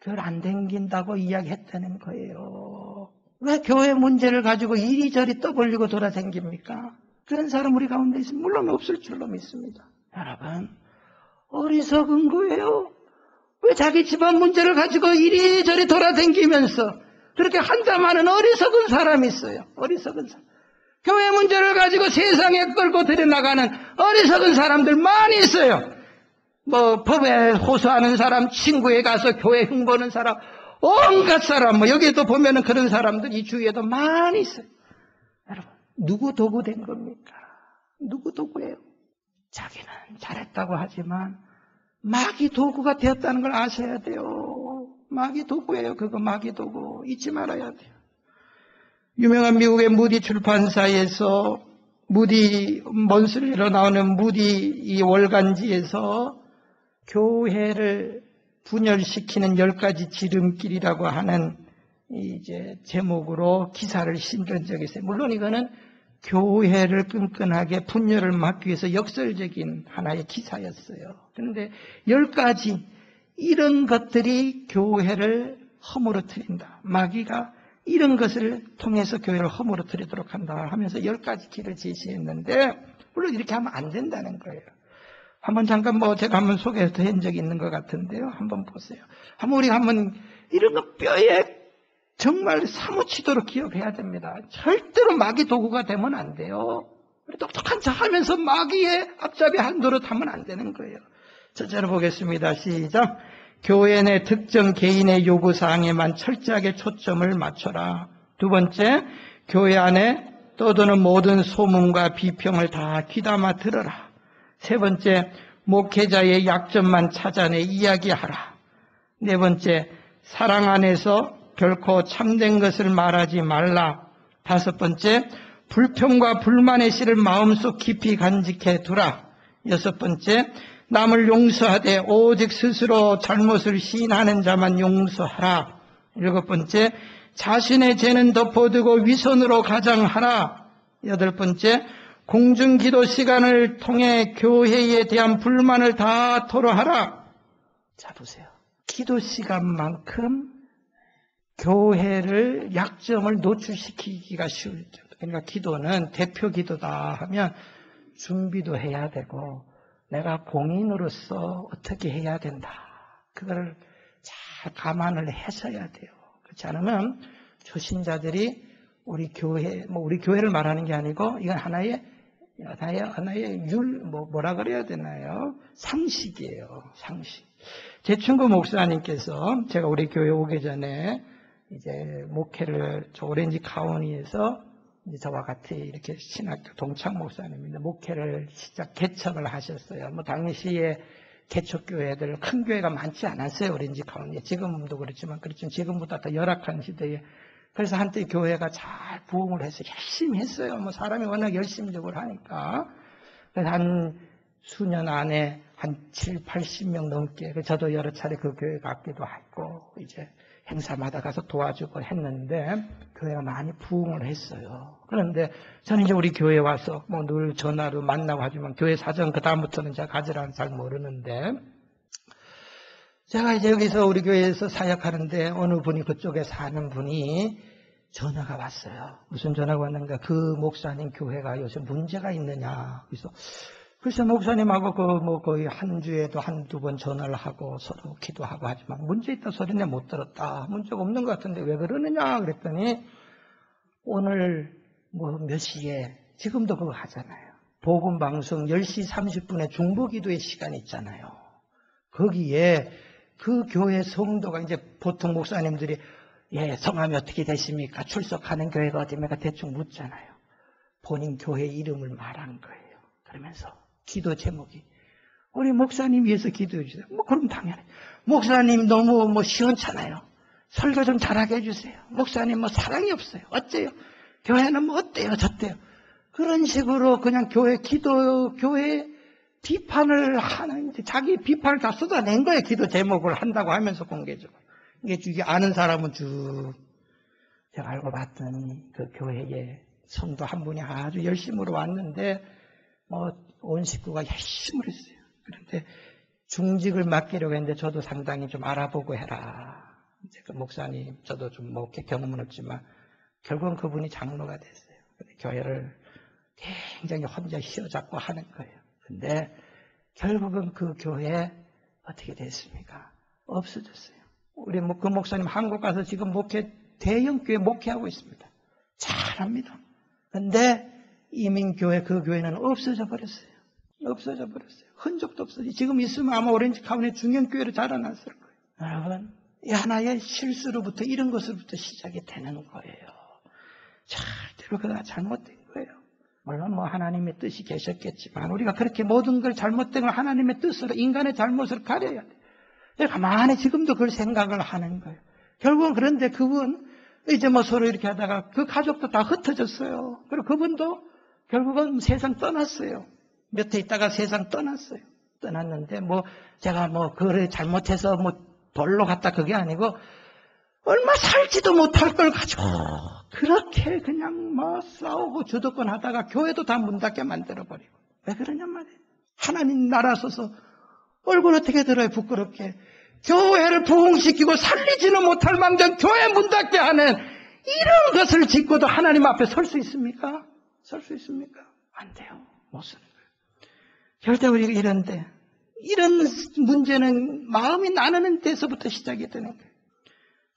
Speaker 3: 교회 안 댕긴다고 이야기했다는 거예요. 왜 교회 문제를 가지고 이리저리 떠벌리고 돌아다닙니까? 그런 사람 우리 가운데 있으면 물론 없을 줄로 믿습니다. 여러분, 어리석은 거예요. 왜 자기 집안 문제를 가지고 이리저리 돌아다니면서 그렇게 한잠하는 어리석은 사람이 있어요. 어리석은 사람. 교회 문제를 가지고 세상에 끌고 들여나가는 어리석은 사람들 많이 있어요. 뭐 법에 호소하는 사람, 친구에 가서 교회 흉보는 사람, 온갖 사람, 뭐 여기에도 보면은 그런 사람들 이 주위에도 많이 있어요. 여러분, 누구 도구 된 겁니까? 누구 도구예요? 자기는 잘했다고 하지만 마귀 도구가 되었다는 걸 아셔야 돼요. 마귀 도구예요. 그거 마귀 도구. 잊지 말아야 돼요. 유명한 미국의 무디 출판사에서 무디 먼슬리로 나오는 무디 이 월간지에서 교회를 분열시키는 10가지 지름길이라고 하는 이제 제목으로 기사를 실은 적이 있어요. 물론 이거는 교회를 끈끈하게 분열을 막기 위해서 역설적인 하나의 기사였어요. 그런데 10가지 이런 것들이 교회를 허물어뜨린다. 마귀가 이런 것을 통해서 교회를 허물어뜨리도록 한다 하면서 10가지 길을 제시했는데 물론 이렇게 하면 안 된다는 거예요. 한번 잠깐 제가 한번 소개한 적이 있는 것 같은데요. 한번 보세요. 우리가 이런 거 뼈에 정말 사무치도록 기억해야 됩니다. 절대로 마귀 도구가 되면 안 돼요. 똑똑한 척 하면서 마귀의 앞잡이 한 노릇 하면 안 되는 거예요. 첫째로 보겠습니다. 시작. 교회 내 특정 개인의 요구사항에만 철저하게 초점을 맞춰라. 두 번째, 교회 안에 떠도는 모든 소문과 비평을 다 귀담아 들어라. 세 번째, 목회자의 약점만 찾아내 이야기하라. 네 번째, 사랑 안에서 결코 참된 것을 말하지 말라. 다섯 번째, 불평과 불만의 씨를 마음속 깊이 간직해 두라. 여섯 번째, 남을 용서하되 오직 스스로 잘못을 시인하는 자만 용서하라. 일곱 번째, 자신의 죄는 덮어두고 위선으로 가장하라. 여덟 번째, 공중기도 시간을 통해 교회에 대한 불만을 다 토로하라. 자, 보세요. 기도 시간만큼 교회를 약점을 노출시키기가 쉬울 정도. 그러니까 기도는 대표 기도다 하면 준비도 해야 되고 내가 공인으로서 어떻게 해야 된다. 그걸 잘 감안을 해서야 돼요. 그렇지 않으면 초신자들이 우리 교회를 말하는 게 아니고 이건 하나의 뭐라 그래야 되나요? 상식이에요. 상식. 제 친구 목사님께서 제가 우리 교회 오기 전에 이제 목회를 저 오렌지 카운티에서 이제 저와 같이 이렇게 신학교 동창 목사님인데 목회를 개척을 하셨어요. 당시에 개척교회들 큰 교회가 많지 않았어요. 오렌지 카운티. 지금도 그렇지만 지금보다 더 열악한 시대에. 그래서 한때 교회가 잘 부흥을 해서 열심히 했어요. 사람이 워낙 열심적으로 하니까. 그래서 한 수년 안에 한 7, 80명 넘게, 저도 여러 차례 그 교회 갔기도 했고, 이제 행사마다 가서 도와주고 했는데, 교회가 많이 부흥을 했어요. 그런데 저는 이제 우리 교회에 와서 늘 전화로 만나고 하지만 교회 사정 그다음부터는 제가 가지런히 잘 모르는데, 제가 이제 여기서 우리 교회에서 사역하는데 어느 분이 그쪽에 사는 분이 전화가 왔어요. 무슨 전화가 왔는가? 그 목사님 교회가 요새 문제가 있느냐. 그래서 목사님하고 거의 한 주에도 한두 번 전화를 하고 서로 기도하고 하지만 문제 있다 소리는 못 들었다. 문제가 없는 것 같은데 왜 그러느냐 그랬더니 오늘 몇 시에 지금도 그거 하잖아요. 복음방송 10시 30분에 중보기도의 시간이 있잖아요. 거기에 그 교회 성도가 이제 보통 목사님들이 예, 성함이 어떻게 되십니까? 출석하는 교회가 어디입니까? 대충 묻잖아요. 본인 교회 이름을 말한 거예요. 그러면서 기도 제목이 우리 목사님 위해서 기도해 주세요. 뭐 그럼 당연히 목사님 너무 시원찮아요. 설교 좀 잘하게 해주세요. 목사님 사랑이 없어요. 어째요? 교회는 어때요? 저때요? 그런 식으로 그냥 교회 비판을 하는데 자기 비판을 다 쏟아낸 거예요. 기도 제목을 한다고 하면서 공개적으로. 이게 아는 사람은 쭉 제가 알고 봤더니 그 교회에 성도 한 분이 아주 열심으로 왔는데 온 식구가 열심히 했어요. 그런데 중직을 맡기려고 했는데 저도 상당히 좀 알아보고 해라. 그 목사님 저도 좀 목회 경험은 없지만 결국은 그분이 장로가 됐어요. 교회를 굉장히 혼자 휘어잡고 하는 거예요. 근데 결국은 그 교회 어떻게 됐습니까? 없어졌어요. 우리 그 목사님 한국 가서 지금 대형 교회 목회하고 있습니다. 잘합니다. 근데 이민교회 그 교회는 없어져 버렸어요. 없어져 버렸어요. 흔적도 없어요. 지금 있으면 아마 오렌지 카운티 중형교회로 자라났을 거예요. 여러분, 이 하나의 실수로부터 이런 것으로부터 시작이 되는 거예요. 절대로 그가 잘못된 거예요. 물론 하나님의 뜻이 계셨겠지만 우리가 그렇게 모든 걸 잘못된 걸 하나님의 뜻으로 인간의 잘못을 가려야 돼요. 가만히 지금도 그걸 생각을 하는 거예요. 결국은 그런데 그분 이제 서로 이렇게 하다가 그 가족도 다 흩어졌어요. 그리고 그분도 결국은 세상 떠났어요. 몇 해 있다가 세상 떠났어요. 떠났는데 제가 그걸 잘못해서 돌로 갔다 그게 아니고 얼마 살지도 못할 걸 가지고 그렇게 그냥 싸우고 주도권 하다가 교회도 다 문 닫게 만들어버리고. 왜 그러냔 말이에요. 하나님 나라 서서 얼굴 어떻게 들어요, 부끄럽게. 교회를 부흥시키고 살리지는 못할 망정 교회 문 닫게 하는 이런 것을 짓고도 하나님 앞에 설 수 있습니까? 설 수 있습니까? 안 돼요. 못 서는 거예요. 절대 우리가 이런 문제는 마음이 나누는 데서부터 시작이 되는 거예요.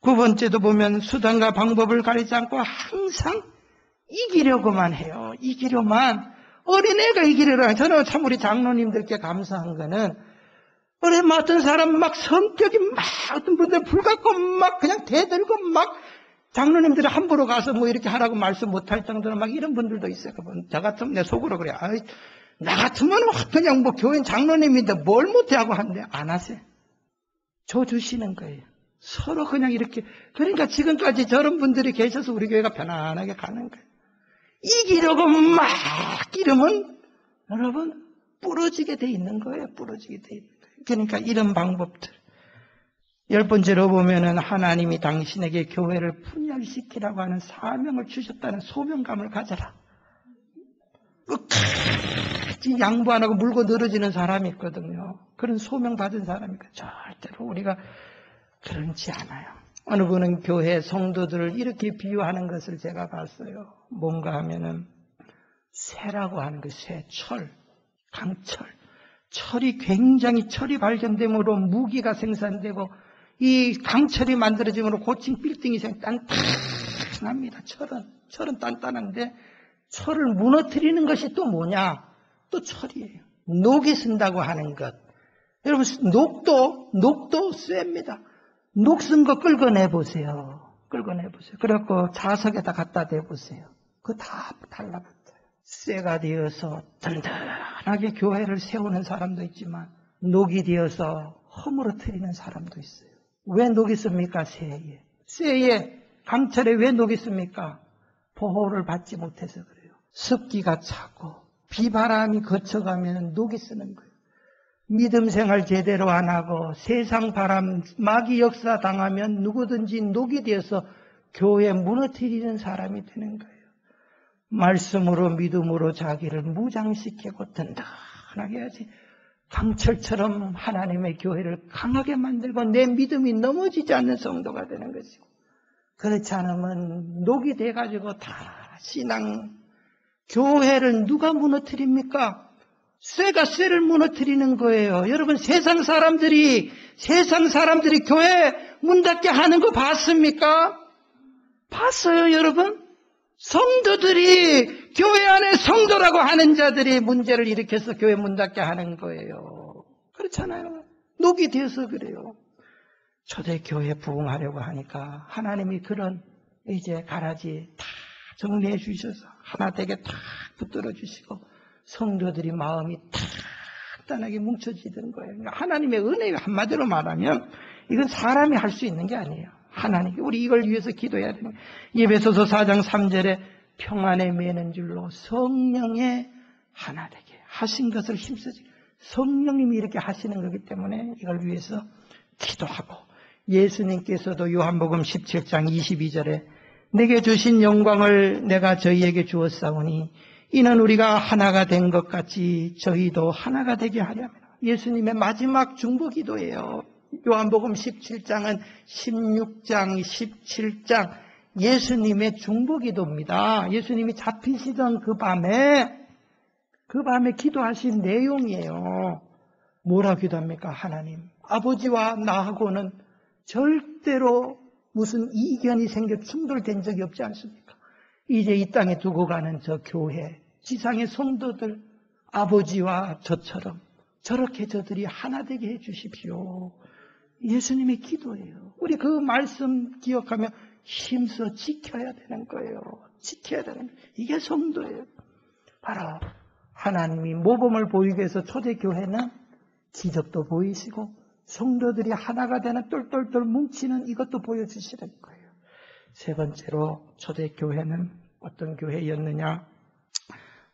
Speaker 3: 9번째도 보면 수단과 방법을 가리지 않고 항상 이기려고만 해요. 이기려만. 어린애가 이기려고 해요. 저는 참 우리 장로님들께 감사한 거는 어떤 사람 성격이 어떤 분들 불같고 그냥 대들고 장로님들이 함부로 가서 이렇게 하라고 말씀 못할 정도로 이런 분들도 있어요. 저 같으면 내 속으로 그래요. 나 같으면 그냥 교인 장로님인데 뭘 못해 하고 하는데 안 하세요. 줘주시는 거예요. 서로 그냥 이렇게. 그러니까 지금까지 저런 분들이 계셔서 우리 교회가 편안하게 가는 거예요. 이기려고 이러면 여러분 부러지게 돼 있는 거예요. 부러지게 돼 있는 거예요. 그러니까 이런 방법들. 10번째로 보면은 하나님이 당신에게 교회를 분열시키라고 하는 사명을 주셨다는 소명감을 가져라. 끝까지 양보 안 하고 물고 늘어지는 사람이 있거든요. 그런 소명 받은 사람이니까 절대로 우리가 그렇지 않아요. 어느 분은 교회 성도들을 이렇게 비유하는 것을 제가 봤어요. 뭔가 하면은 쇠라고 하는 거, 철, 강철. 철이 발견됨으로 무기가 생산되고 이 강철이 만들어짐으로 고층 빌딩이 단단합니다. 철은 단단한데 철을 무너뜨리는 것이 또 뭐냐? 또 철이에요. 녹이 쓴다고 하는 것. 여러분 녹도 쇠입니다. 녹 쓴 거 끌어내 보세요. 그래갖고 자석에다 갖다 대보세요. 그거 다 달라붙어요. 쇠가 되어서 든든하게 교회를 세우는 사람도 있지만 녹이 되어서 허물어뜨리는 사람도 있어요. 왜 녹이 씁니까? 쇠에 강철에 왜 녹이 씁니까? 보호를 받지 못해서 그래요. 습기가 차고 비바람이 거쳐가면 녹이 쓰는 거예요. 믿음 생활 제대로 안 하고 세상 바람 마귀 역사 당하면 누구든지 녹이 되어서 교회 무너뜨리는 사람이 되는 거예요. 말씀으로 믿음으로 자기를 무장시키고 든든하게 해야지. 강철처럼 하나님의 교회를 강하게 만들고 내 믿음이 넘어지지 않는 성도가 되는 것이고, 그렇지 않으면 녹이 돼가지고 다 교회를 누가 무너뜨립니까? 쇠가 쇠를 무너뜨리는 거예요. 여러분 세상 사람들이 교회 문 닫게 하는 거 봤습니까? 봤어요, 여러분? 성도들이 교회 안에 성도라고 하는 자들이 문제를 일으켜서 교회 문 닫게 하는 거예요. 그렇잖아요. 녹이 되어서 그래요. 초대교회 부흥하려고 하니까 하나님이 그런 이제 가라지 다 정리해 주셔서 하나 되게 다 붙들어 주시고 성도들이 마음이 단단하게 뭉쳐지던 거예요. 그러니까 하나님의 은혜가 한마디로 말하면 이건 사람이 할 수 있는 게 아니에요. 하나님, 우리 이걸 위해서 기도해야 되는 거예요. 에베소서 4장 3절에 평안에 매는 줄로 성령의 하나 되게 하신 것을 힘쓰지. 성령님이 이렇게 하시는 거기 때문에 이걸 위해서 기도하고, 예수님께서도 요한복음 17장 22절에 내게 주신 영광을 내가 저희에게 주었사오니 이는 우리가 하나가 된 것 같이 저희도 하나가 되게 하려면. 예수님의 마지막 중보기도예요. 요한복음 17장은 16장, 17장 예수님의 중보기도입니다. 예수님이 잡히시던 그 밤에 기도하신 내용이에요. 뭐라 기도합니까? 하나님, 아버지와 나하고는 절대로 무슨 이견이 생겨 충돌된 적이 없지 않습니까? 이제 이 땅에 두고 가는 저 교회, 지상의 성도들, 아버지와 저처럼 저렇게 저들이 하나 되게 해 주십시오. 예수님의 기도예요. 우리 그 말씀 기억하며 힘써 지켜야 되는 거예요. 지켜야 되는 거예요. 이게 성도예요. 바로 하나님이 모범을 보이기 위해서 초대교회는 기적도 보이시고 성도들이 하나가 되는 똘똘똘 뭉치는 이것도 보여주시는 거예요. 세 번째로 초대교회는 어떤 교회였느냐?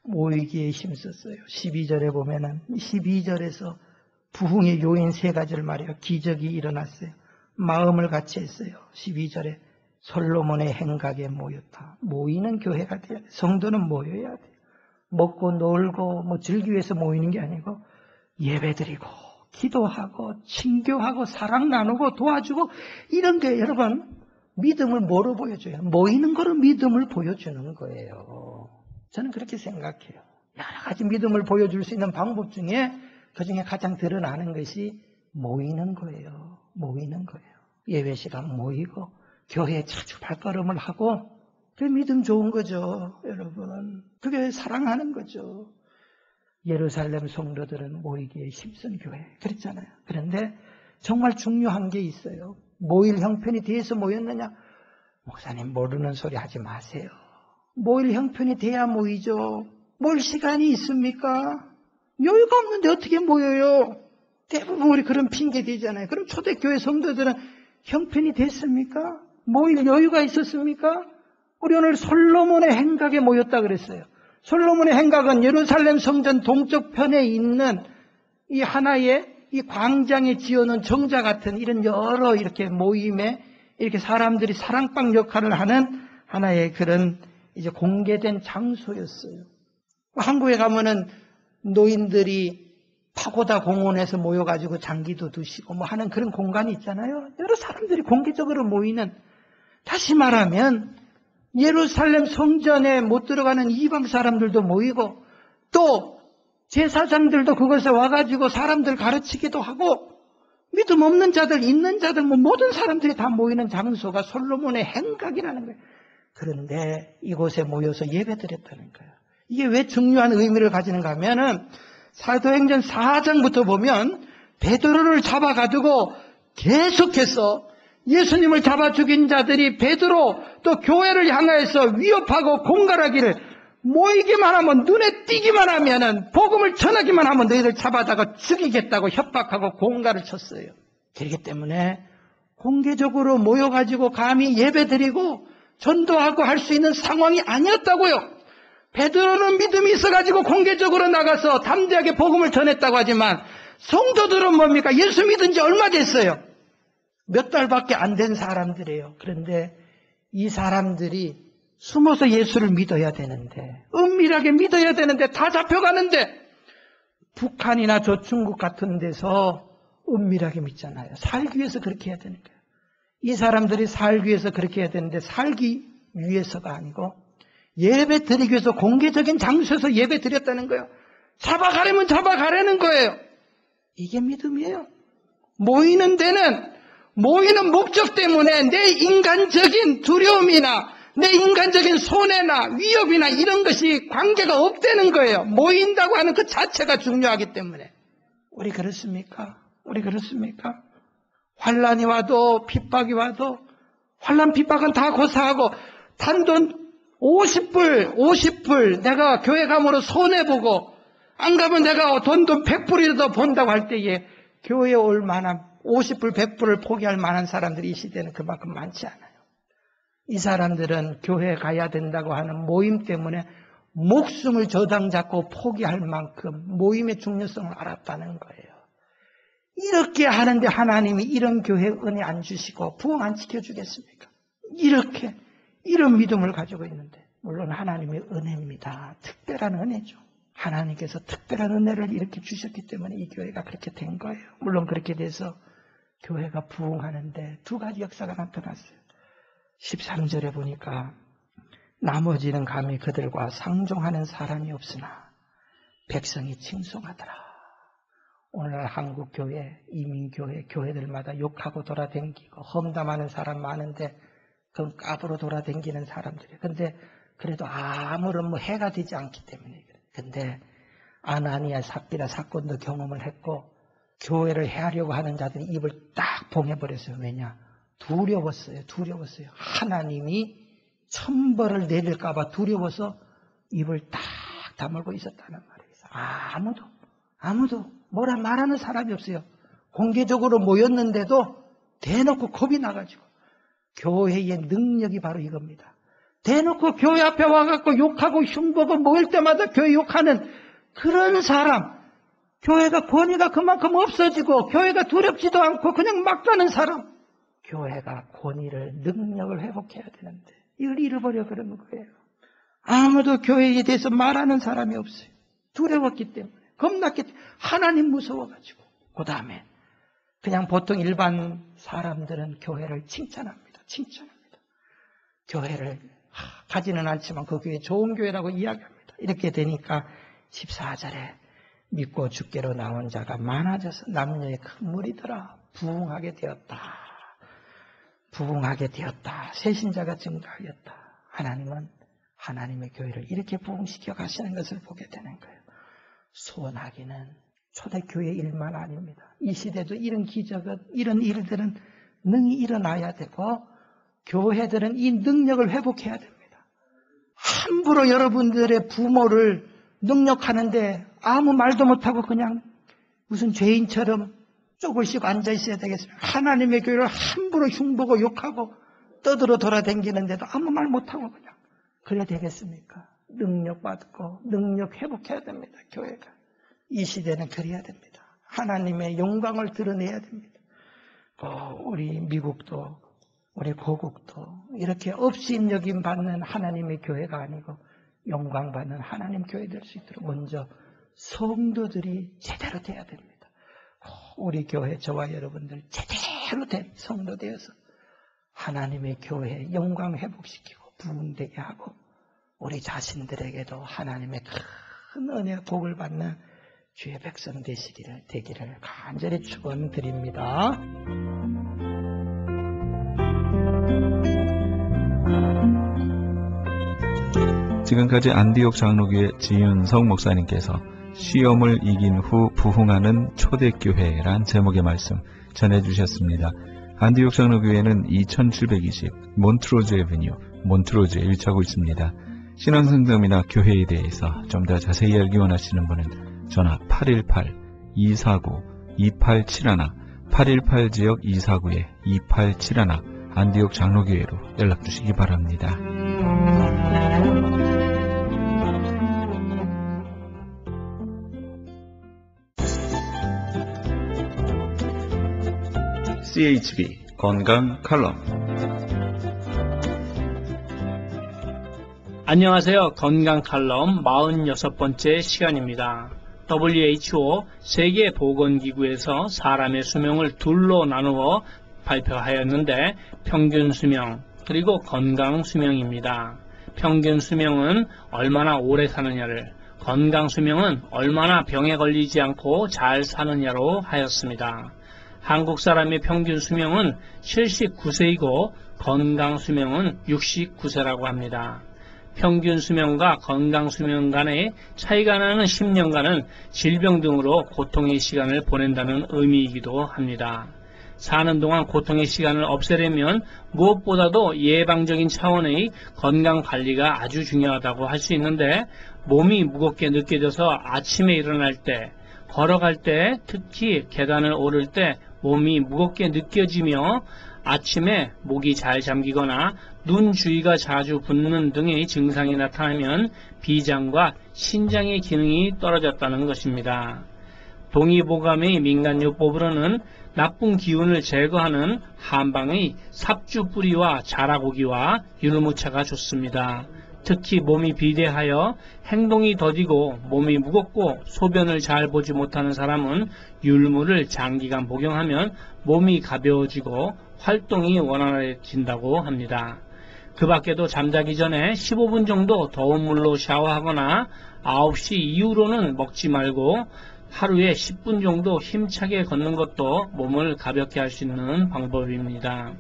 Speaker 3: 모이기에 힘썼어요. 12절에 보면은 12절에서 부흥의 요인 세 가지를 말해요. 기적이 일어났어요. 마음을 같이 했어요. 12절에 솔로몬의 행각에 모였다. 모이는 교회가 돼야 돼요. 성도는 모여야 돼요. 먹고 놀고 즐기기 위해서 모이는 게 아니고 예배드리고 기도하고 친교하고 사랑 나누고 도와주고 이런 게 여러분 믿음을 뭐로 보여줘요? 모이는 거로 믿음을 보여주는 거예요. 저는 그렇게 생각해요. 여러 가지 믿음을 보여줄 수 있는 방법 중에 그중에 가장 드러나는 것이 모이는 거예요. 모이는 거예요. 예배 시간 모이고 교회에 자주 발걸음을 하고 그게 믿음 좋은 거죠. 여러분. 그게 사랑하는 거죠. 예루살렘 성도들은 모이기에 힘쓴 교회 그랬잖아요. 그런데 정말 중요한 게 있어요. 모일 형편이 돼서 모였느냐? 목사님 모르는 소리 하지 마세요. 모일 형편이 돼야 모이죠. 모일 시간이 있습니까? 여유가 없는데 어떻게 모여요? 대부분 우리 그런 핑계 대잖아요. 그럼 초대교회 성도들은 형편이 됐습니까? 모일 여유가 있었습니까? 우리 오늘 솔로몬의 행각에 모였다 그랬어요. 솔로몬의 행각은 예루살렘 성전 동쪽 편에 있는 이 하나의 이 광장에 지어놓은 정자 같은 이런 여러 이렇게 모임에 이렇게 사람들이 사랑방 역할을 하는 하나의 그런 이제 공개된 장소였어요. 한국에 가면은 노인들이 파고다 공원에서 모여가지고 장기도 두시고 하는 그런 공간이 있잖아요. 여러 사람들이 공개적으로 모이는, 다시 말하면 예루살렘 성전에 못 들어가는 이방 사람들도 모이고 또 제사장들도 그것에 와가지고 사람들 가르치기도 하고 믿음 없는 자들, 있는 자들 모든 사람들이 다 모이는 장소가 솔로몬의 행각이라는 거예요. 그런데 이곳에 모여서 예배드렸다는 거예요. 이게 왜 중요한 의미를 가지는가 하면은 사도행전 4장부터 보면 베드로를 잡아가지고 계속해서 예수님을 잡아 죽인 자들이 베드로 또 교회를 향해서 위협하고 공갈하기를, 모이기만 하면, 눈에 띄기만 하면은, 복음을 전하기만 하면 너희들 잡아다가 죽이겠다고 협박하고 공갈을 쳤어요. 그렇기 때문에 공개적으로 모여가지고 감히 예배드리고 전도하고 할 수 있는 상황이 아니었다고요. 베드로는 믿음이 있어가지고 공개적으로 나가서 담대하게 복음을 전했다고 하지만 성도들은 뭡니까? 예수 믿은 지 얼마 됐어요? 몇 달밖에 안 된 사람들이에요. 그런데 이 사람들이 숨어서 예수를 믿어야 되는데, 은밀하게 믿어야 되는데 다 잡혀가는데, 북한이나 저 중국 같은 데서 은밀하게 믿잖아요. 살기 위해서 그렇게 해야 되는 거예요. 이 사람들이 살기 위해서 그렇게 해야 되는데 살기 위해서가 아니고 예배 드리기 위해서 공개적인 장소에서 예배 드렸다는 거예요. 잡아가려면 잡아가려는 거예요. 이게 믿음이에요. 모이는 데는 모이는 목적 때문에 내 인간적인 두려움이나 내 인간적인 손해나 위협이나 이런 것이 관계가 없다는 거예요. 모인다고 하는 그 자체가 중요하기 때문에. 우리 그렇습니까? 우리 그렇습니까? 환란이 와도 핍박이 와도 환란 핍박은 다 고사하고 단돈 50불 내가 교회 가므로 손해보고 안 가면 내가 돈 100불이라도 본다고 할 때에 교회에 올 만한 50불 100불을 포기할 만한 사람들이 이 시대는 그만큼 많지 않아요. 이 사람들은 교회에 가야 된다고 하는 모임 때문에 목숨을 저당 잡고 포기할 만큼 모임의 중요성을 알았다는 거예요. 이렇게 하는데 하나님이 이런 교회 은혜 안 주시고 부흥 안 지켜주겠습니까? 이렇게 이런 믿음을 가지고 있는데 물론 하나님의 은혜입니다. 특별한 은혜죠. 하나님께서 특별한 은혜를 이렇게 주셨기 때문에 이 교회가 그렇게 된 거예요. 물론 그렇게 돼서 교회가 부흥하는데 두 가지 역사가 나타났어요. 13절에 보니까 나머지는 감히 그들과 상종하는 사람이 없으나 백성이 칭송하더라. 오늘날 한국교회, 이민교회, 교회들마다 욕하고 돌아다니고 험담하는 사람 많은데 그건 까부로 돌아다니는 사람들이에요. 근데 그래도 아무런 해가 되지 않기 때문에 그래요. 근데 아나니아 삽비라 사건도 경험을 했고 교회를 해하려고 하는 자들이 입을 딱 봉해버렸어요. 왜냐? 두려웠어요. 하나님이 천벌을 내릴까 봐 두려워서 입을 딱 다물고 있었다는 말이에요. 아무도 뭐라 말하는 사람이 없어요. 공개적으로 모였는데도 대놓고 겁이 나가지고 교회의 능력이 바로 이겁니다. 대놓고 교회 앞에 와갖고 욕하고 흉보고 모일 때마다 교회 욕하는 그런 사람, 교회가 권위가 그만큼 없어지고 교회가 두렵지도 않고 그냥 막 가는 사람, 교회가 권위를 능력을 회복해야 되는데 이걸 잃어버려 그러는 거예요. 아무도 교회에 대해서 말하는 사람이 없어요. 두려웠기 때문에, 겁났기 때문에, 하나님 무서워가지고. 그 다음에 그냥 보통 일반 사람들은 교회를 칭찬합니다. 교회를 가지는 않지만 그 교회 좋은 교회라고 이야기합니다. 이렇게 되니까 14절에 믿고 주께로 나온 자가 많아져서 남녀의 큰 무리더라. 부흥하게 되었다. 새신자가 증가하였다. 하나님은 하나님의 교회를 이렇게 부흥시켜 가시는 것을 보게 되는 거예요. 소원하기는 초대교회 일만 아닙니다. 이 시대도 이런 기적은, 이런 일들은 능히 일어나야 되고 교회들은 이 능력을 회복해야 됩니다. 함부로 여러분들의 부모를 능력하는데 아무 말도 못하고 그냥 무슨 죄인처럼 쪼글씩 앉아있어야 되겠습니까? 하나님의 교회를 함부로 흉보고 욕하고 떠들어 돌아다니는데도 아무 말 못하고 그냥 그래야 되겠습니까? 능력 받고 능력 회복해야 됩니다. 교회가. 이 시대는 그래야 됩니다. 하나님의 영광을 드러내야 됩니다. 우리 미국도 우리 고국도 이렇게 업신여김 받는 하나님의 교회가 아니고 영광받는 하나님 교회 될 수 있도록 먼저 성도들이 제대로 돼야 됩니다. 우리 교회 저와 여러분들 제대로 된 성도 되어서 하나님의 교회 영광 회복시키고 부흥되게 하고 우리 자신들에게도 하나님의 큰 은혜 복을 받는 주의 백성 되기를 간절히 축원드립니다.
Speaker 1: 지금까지 안디옥 장로교회 지윤성 목사님께서 시험을 이긴 후 부흥하는 초대교회란 제목의 말씀 전해주셨습니다. 안디옥 장로교회는 2720 몬트로즈 애비뉴 몬트로즈에 위치하고 있습니다. 신앙성경이나 교회에 대해서 좀 더 자세히 알기 원하시는 분은 전화 818-249-2871 818지역 249-2871 안디옥 장로교회로 연락주시기 바랍니다. CHB 건강 칼럼.
Speaker 4: 안녕하세요. 건강 칼럼 46번째 시간입니다. WHO 세계보건기구에서 사람의 수명을 둘로 나누어 발표하였는데 평균 수명 그리고 건강 수명입니다. 평균 수명은 얼마나 오래 사느냐를, 건강 수명은 얼마나 병에 걸리지 않고 잘 사느냐로 하였습니다. 한국 사람의 평균 수명은 79세이고 건강 수명은 69세라고 합니다. 평균 수명과 건강 수명 간의 차이가 나는 10년간은 질병 등으로 고통의 시간을 보낸다는 의미이기도 합니다. 사는 동안 고통의 시간을 없애려면 무엇보다도 예방적인 차원의 건강관리가 아주 중요하다고 할 수 있는데, 몸이 무겁게 느껴져서 아침에 일어날 때, 걸어갈 때, 특히 계단을 오를 때 몸이 무겁게 느껴지며 아침에 목이 잘 잠기거나 눈 주위가 자주 붓는 등의 증상이 나타나면 비장과 신장의 기능이 떨어졌다는 것입니다. 동의보감의 민간요법으로는 나쁜 기운을 제거하는 한방의 삽주 뿌리와 자라고기와 율무차가 좋습니다. 특히 몸이 비대하여 행동이 더디고 몸이 무겁고 소변을 잘 보지 못하는 사람은 율무를 장기간 복용하면 몸이 가벼워지고 활동이 원활해진다고 합니다. 그 밖에도 잠자기 전에 15분 정도 더운 물로 샤워하거나 9시 이후로는 먹지 말고 하루에 10분 정도 힘차게 걷는 것도 몸을 가볍게 할 수 있는 방법입니다.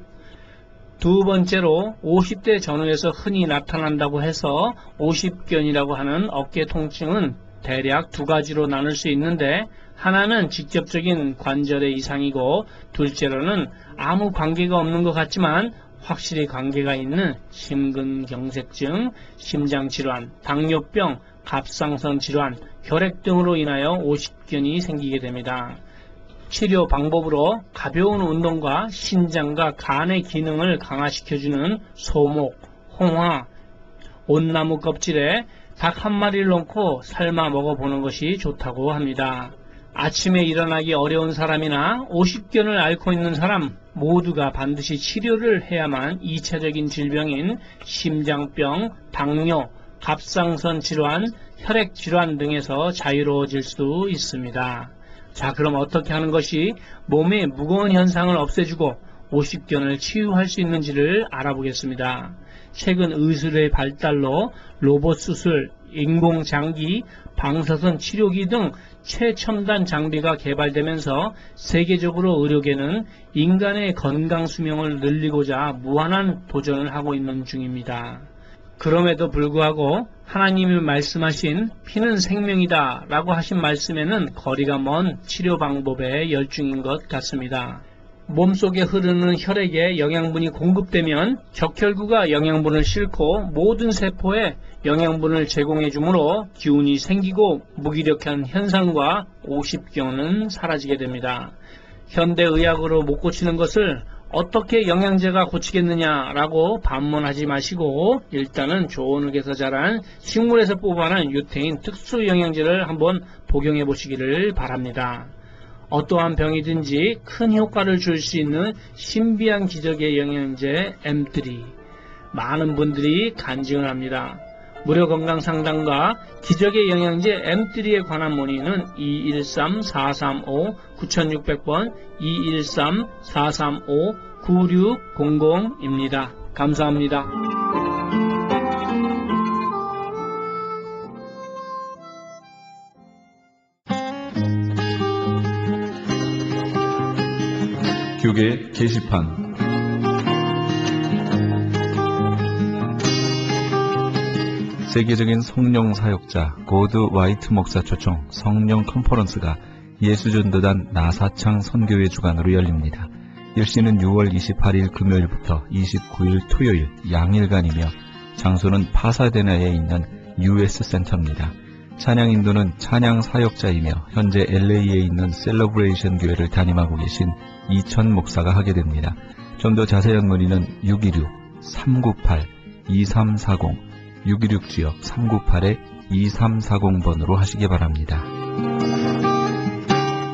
Speaker 4: 두 번째로 50대 전후에서 흔히 나타난다고 해서 50견이라고 하는 어깨 통증은 대략 두 가지로 나눌 수 있는데, 하나는 직접적인 관절의 이상이고 둘째로는 아무 관계가 없는 것 같지만 확실히 관계가 있는 심근경색증, 심장질환, 당뇨병, 갑상선 질환, 혈액 등으로 인하여 50견이 생기게 됩니다. 치료 방법으로 가벼운 운동과 신장과 간의 기능을 강화시켜주는 소목, 홍화, 온나무 껍질에 닭 한 마리를 넣고 삶아 먹어보는 것이 좋다고 합니다. 아침에 일어나기 어려운 사람이나 50견을 앓고 있는 사람 모두가 반드시 치료를 해야만 2차적인 질병인 심장병, 당뇨, 갑상선 질환, 혈액 질환 등에서 자유로워질 수 있습니다. 자, 그럼 어떻게 하는 것이 몸의 무거운 현상을 없애주고 50견을 치유할 수 있는지를 알아보겠습니다. 최근 의술의 발달로 로봇 수술, 인공장기, 방사선 치료기 등 최첨단 장비가 개발되면서 세계적으로 의료계는 인간의 건강 수명을 늘리고자 무한한 도전을 하고 있는 중입니다. 그럼에도 불구하고 하나님이 말씀하신 피는 생명이다 라고 하신 말씀에는 거리가 먼 치료 방법에 열중인 것 같습니다. 몸속에 흐르는 혈액에 영양분이 공급되면 적혈구가 영양분을 싣고 모든 세포에 영양분을 제공해 주므로 기운이 생기고 무기력한 현상과 50견은 사라지게 됩니다. 현대의학으로 못 고치는 것을 어떻게 영양제가 고치겠느냐라고 반문하지 마시고 일단은 좋은 흙에서 자란 식물에서 뽑아낸 유태인 특수 영양제를 한번 복용해 보시기를 바랍니다. 어떠한 병이든지 큰 효과를 줄 수 있는 신비한 기적의 영양제 M3. 많은 분들이 간증을 합니다. 무료 건강상담과 기적의 영양제 M3에 관한 문의는 213-435-9600번 213-435-9600입니다. 감사합니다.
Speaker 1: 교계 게시판. 세계적인 성령 사역자 고드 와이트 목사 초청 성령 컨퍼런스가 예수전도단 나사창 선교회 주관으로 열립니다. 일시는 6월 28일 금요일부터 29일 토요일 양일간이며 장소는 파사데나에 있는 US 센터입니다. 찬양 인도는 찬양 사역자이며 현재 LA에 있는 셀러브레이션 교회를 담임하고 계신 이천 목사가 하게 됩니다. 좀 더 자세한 문의는 616-398-2340 616지역 398-2340번으로 하시기 바랍니다.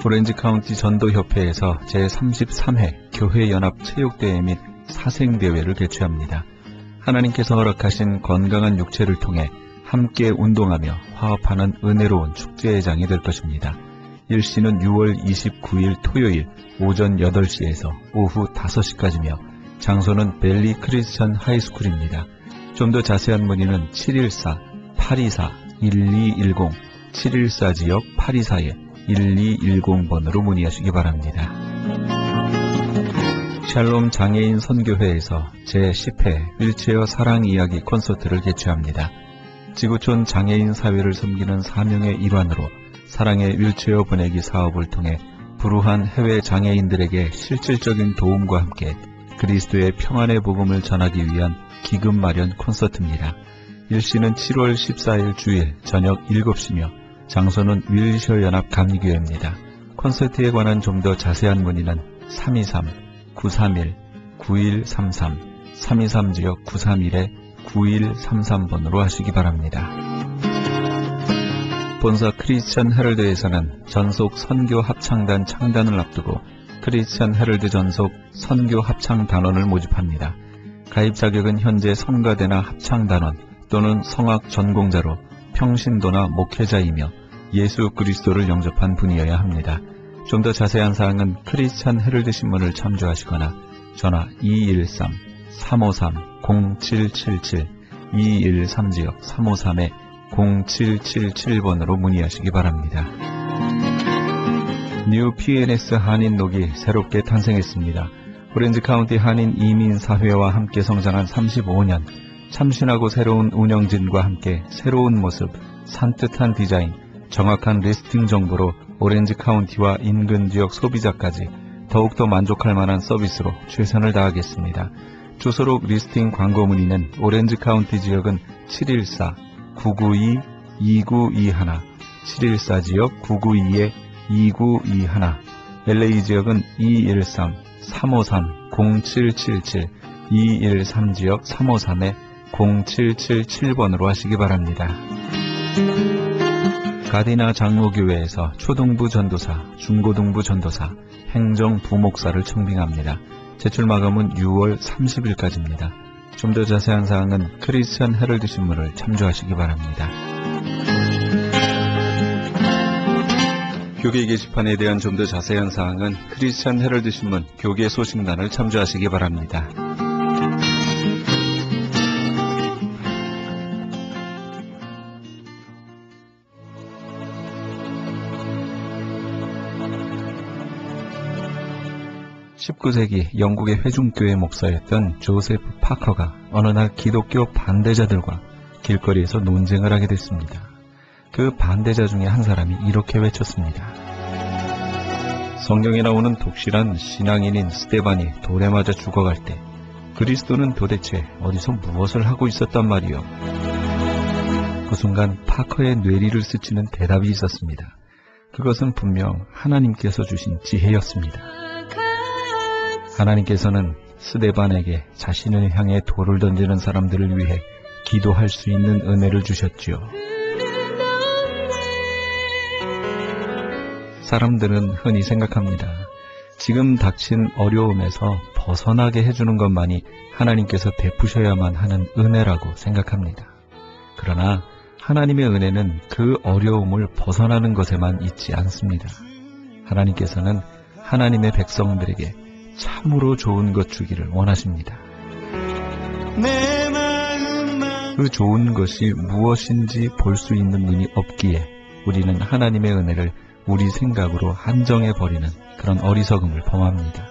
Speaker 1: 오렌지 카운티 전도협회에서 제33회 교회연합체육대회 및 사생대회를 개최합니다. 하나님께서 허락하신 건강한 육체를 통해 함께 운동하며 화합하는 은혜로운 축제의 장이 될 것입니다. 일시는 6월 29일 토요일 오전 8시에서 오후 5시까지며 장소는 벨리 크리스천 하이스쿨입니다. 좀 더 자세한 문의는 714-824-1210 714지역 824-1210번으로 문의하시기 바랍니다. 샬롬 장애인 선교회에서 제10회 휠체어 사랑 이야기 콘서트를 개최합니다. 지구촌 장애인 사회를 섬기는 사명의 일환으로 사랑의 휠체어 보내기 사업을 통해 불우한 해외 장애인들에게 실질적인 도움과 함께 그리스도의 평안의 복음을 전하기 위한 기금 마련 콘서트입니다. 일시는 7월 14일 주일 저녁 7시며 장소는 윌셔 연합 감리교회입니다. 콘서트에 관한 좀 더 자세한 문의는 323-931-9133 323지역 931-9133번으로 하시기 바랍니다. 본사 크리스천 헤럴드에서는 전속 선교 합창단 창단을 앞두고 크리스천 헤럴드 전속 선교 합창단원을 모집합니다. 가입 자격은 현재 성가대나 합창단원 또는 성악 전공자로 평신도나 목회자이며 예수 그리스도를 영접한 분이어야 합니다. 좀 더 자세한 사항은 크리스천 헤럴드 신문을 참조하시거나 전화 213-353-0777 213지역 353-0777번으로 문의하시기 바랍니다. 뉴 PNS 한인녹이 새롭게 탄생했습니다. 오렌지 카운티 한인 이민사회와 함께 성장한 35년, 참신하고 새로운 운영진과 함께 새로운 모습, 산뜻한 디자인, 정확한 리스팅 정보로 오렌지 카운티와 인근 지역 소비자까지 더욱더 만족할 만한 서비스로 최선을 다하겠습니다. 주소록 리스팅 광고 문의는 오렌지 카운티 지역은 714-992-2921, 714지역 992-2921, LA 지역은 213-353-0777, 213지역 353-0777번으로 하시기 바랍니다. 가디나 장로교회에서 초등부 전도사, 중고등부 전도사, 행정 부목사를 청빙합니다. 제출 마감은 6월 30일까지입니다. 좀 더 자세한 사항은 크리스천 헤럴드 신문을 참조하시기 바랍니다. 교계 게시판에 대한 좀 더 자세한 사항은 크리스천 헤럴드 신문 교계 소식란을 참조하시기 바랍니다. (19세기) 영국의 회중교회 목사였던 조세프 파커가 어느 날 기독교 반대자들과 길거리에서 논쟁을 하게 됐습니다. 그 반대자 중에 한 사람이 이렇게 외쳤습니다. 성경에 나오는 독실한 신앙인인 스데반이 돌에 맞아 죽어갈 때 그리스도는 도대체 어디서 무엇을 하고 있었단 말이요? 그 순간 파커의 뇌리를 스치는 대답이 있었습니다. 그것은 분명 하나님께서 주신 지혜였습니다. 하나님께서는 스데반에게 자신을 향해 돌을 던지는 사람들을 위해 기도할 수 있는 은혜를 주셨지요. 사람들은 흔히 생각합니다. 지금 닥친 어려움에서 벗어나게 해주는 것만이 하나님께서 베푸셔야만 하는 은혜라고 생각합니다. 그러나 하나님의 은혜는 그 어려움을 벗어나는 것에만 있지 않습니다. 하나님께서는 하나님의 백성들에게 참으로 좋은 것 주기를 원하십니다. 그 좋은 것이 무엇인지 볼 수 있는 눈이 없기에 우리는 하나님의 은혜를 우리 생각으로 한정해버리는 그런 어리석음을 범합니다.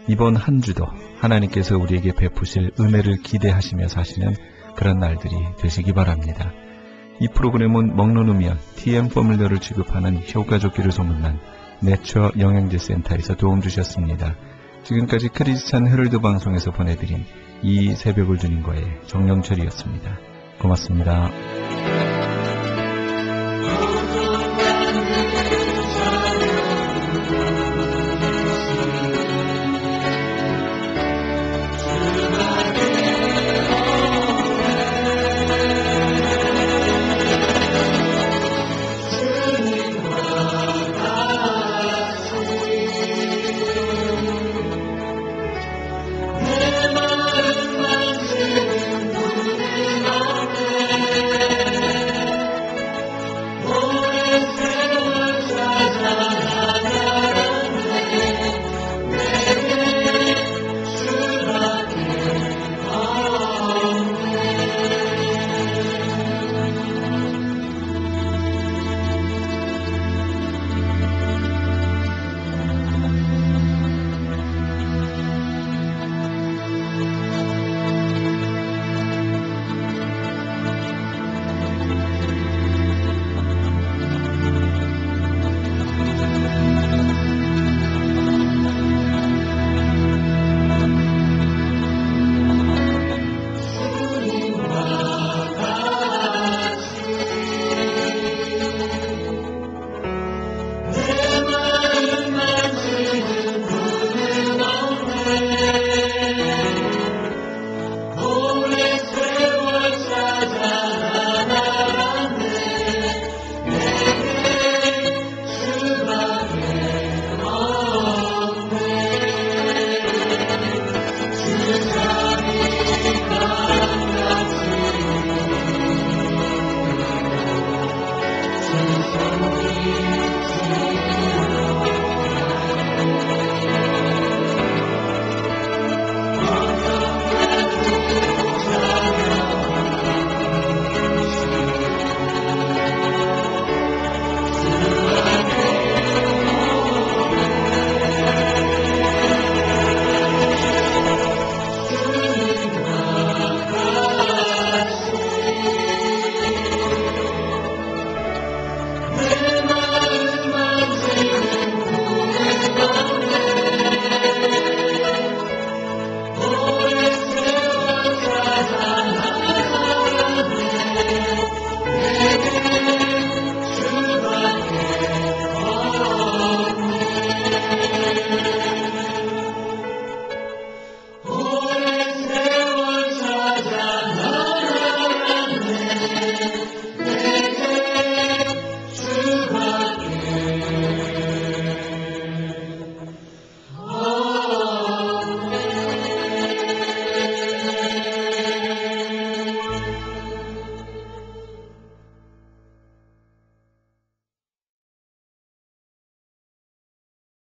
Speaker 1: 이번 한 주도 하나님께서 우리에게 베푸실 은혜를 기대하시며 사시는 그런 날들이 되시기 바랍니다. 이 프로그램은 먹는 우면 TM 포뮬러를 취급하는 효과 좋기를 소문난 내처 영양제 센터에서 도움 주셨습니다. 지금까지 크리스찬 헤럴드 방송에서 보내드린 이 새벽을 주님과의 정영철이었습니다. 고맙습니다.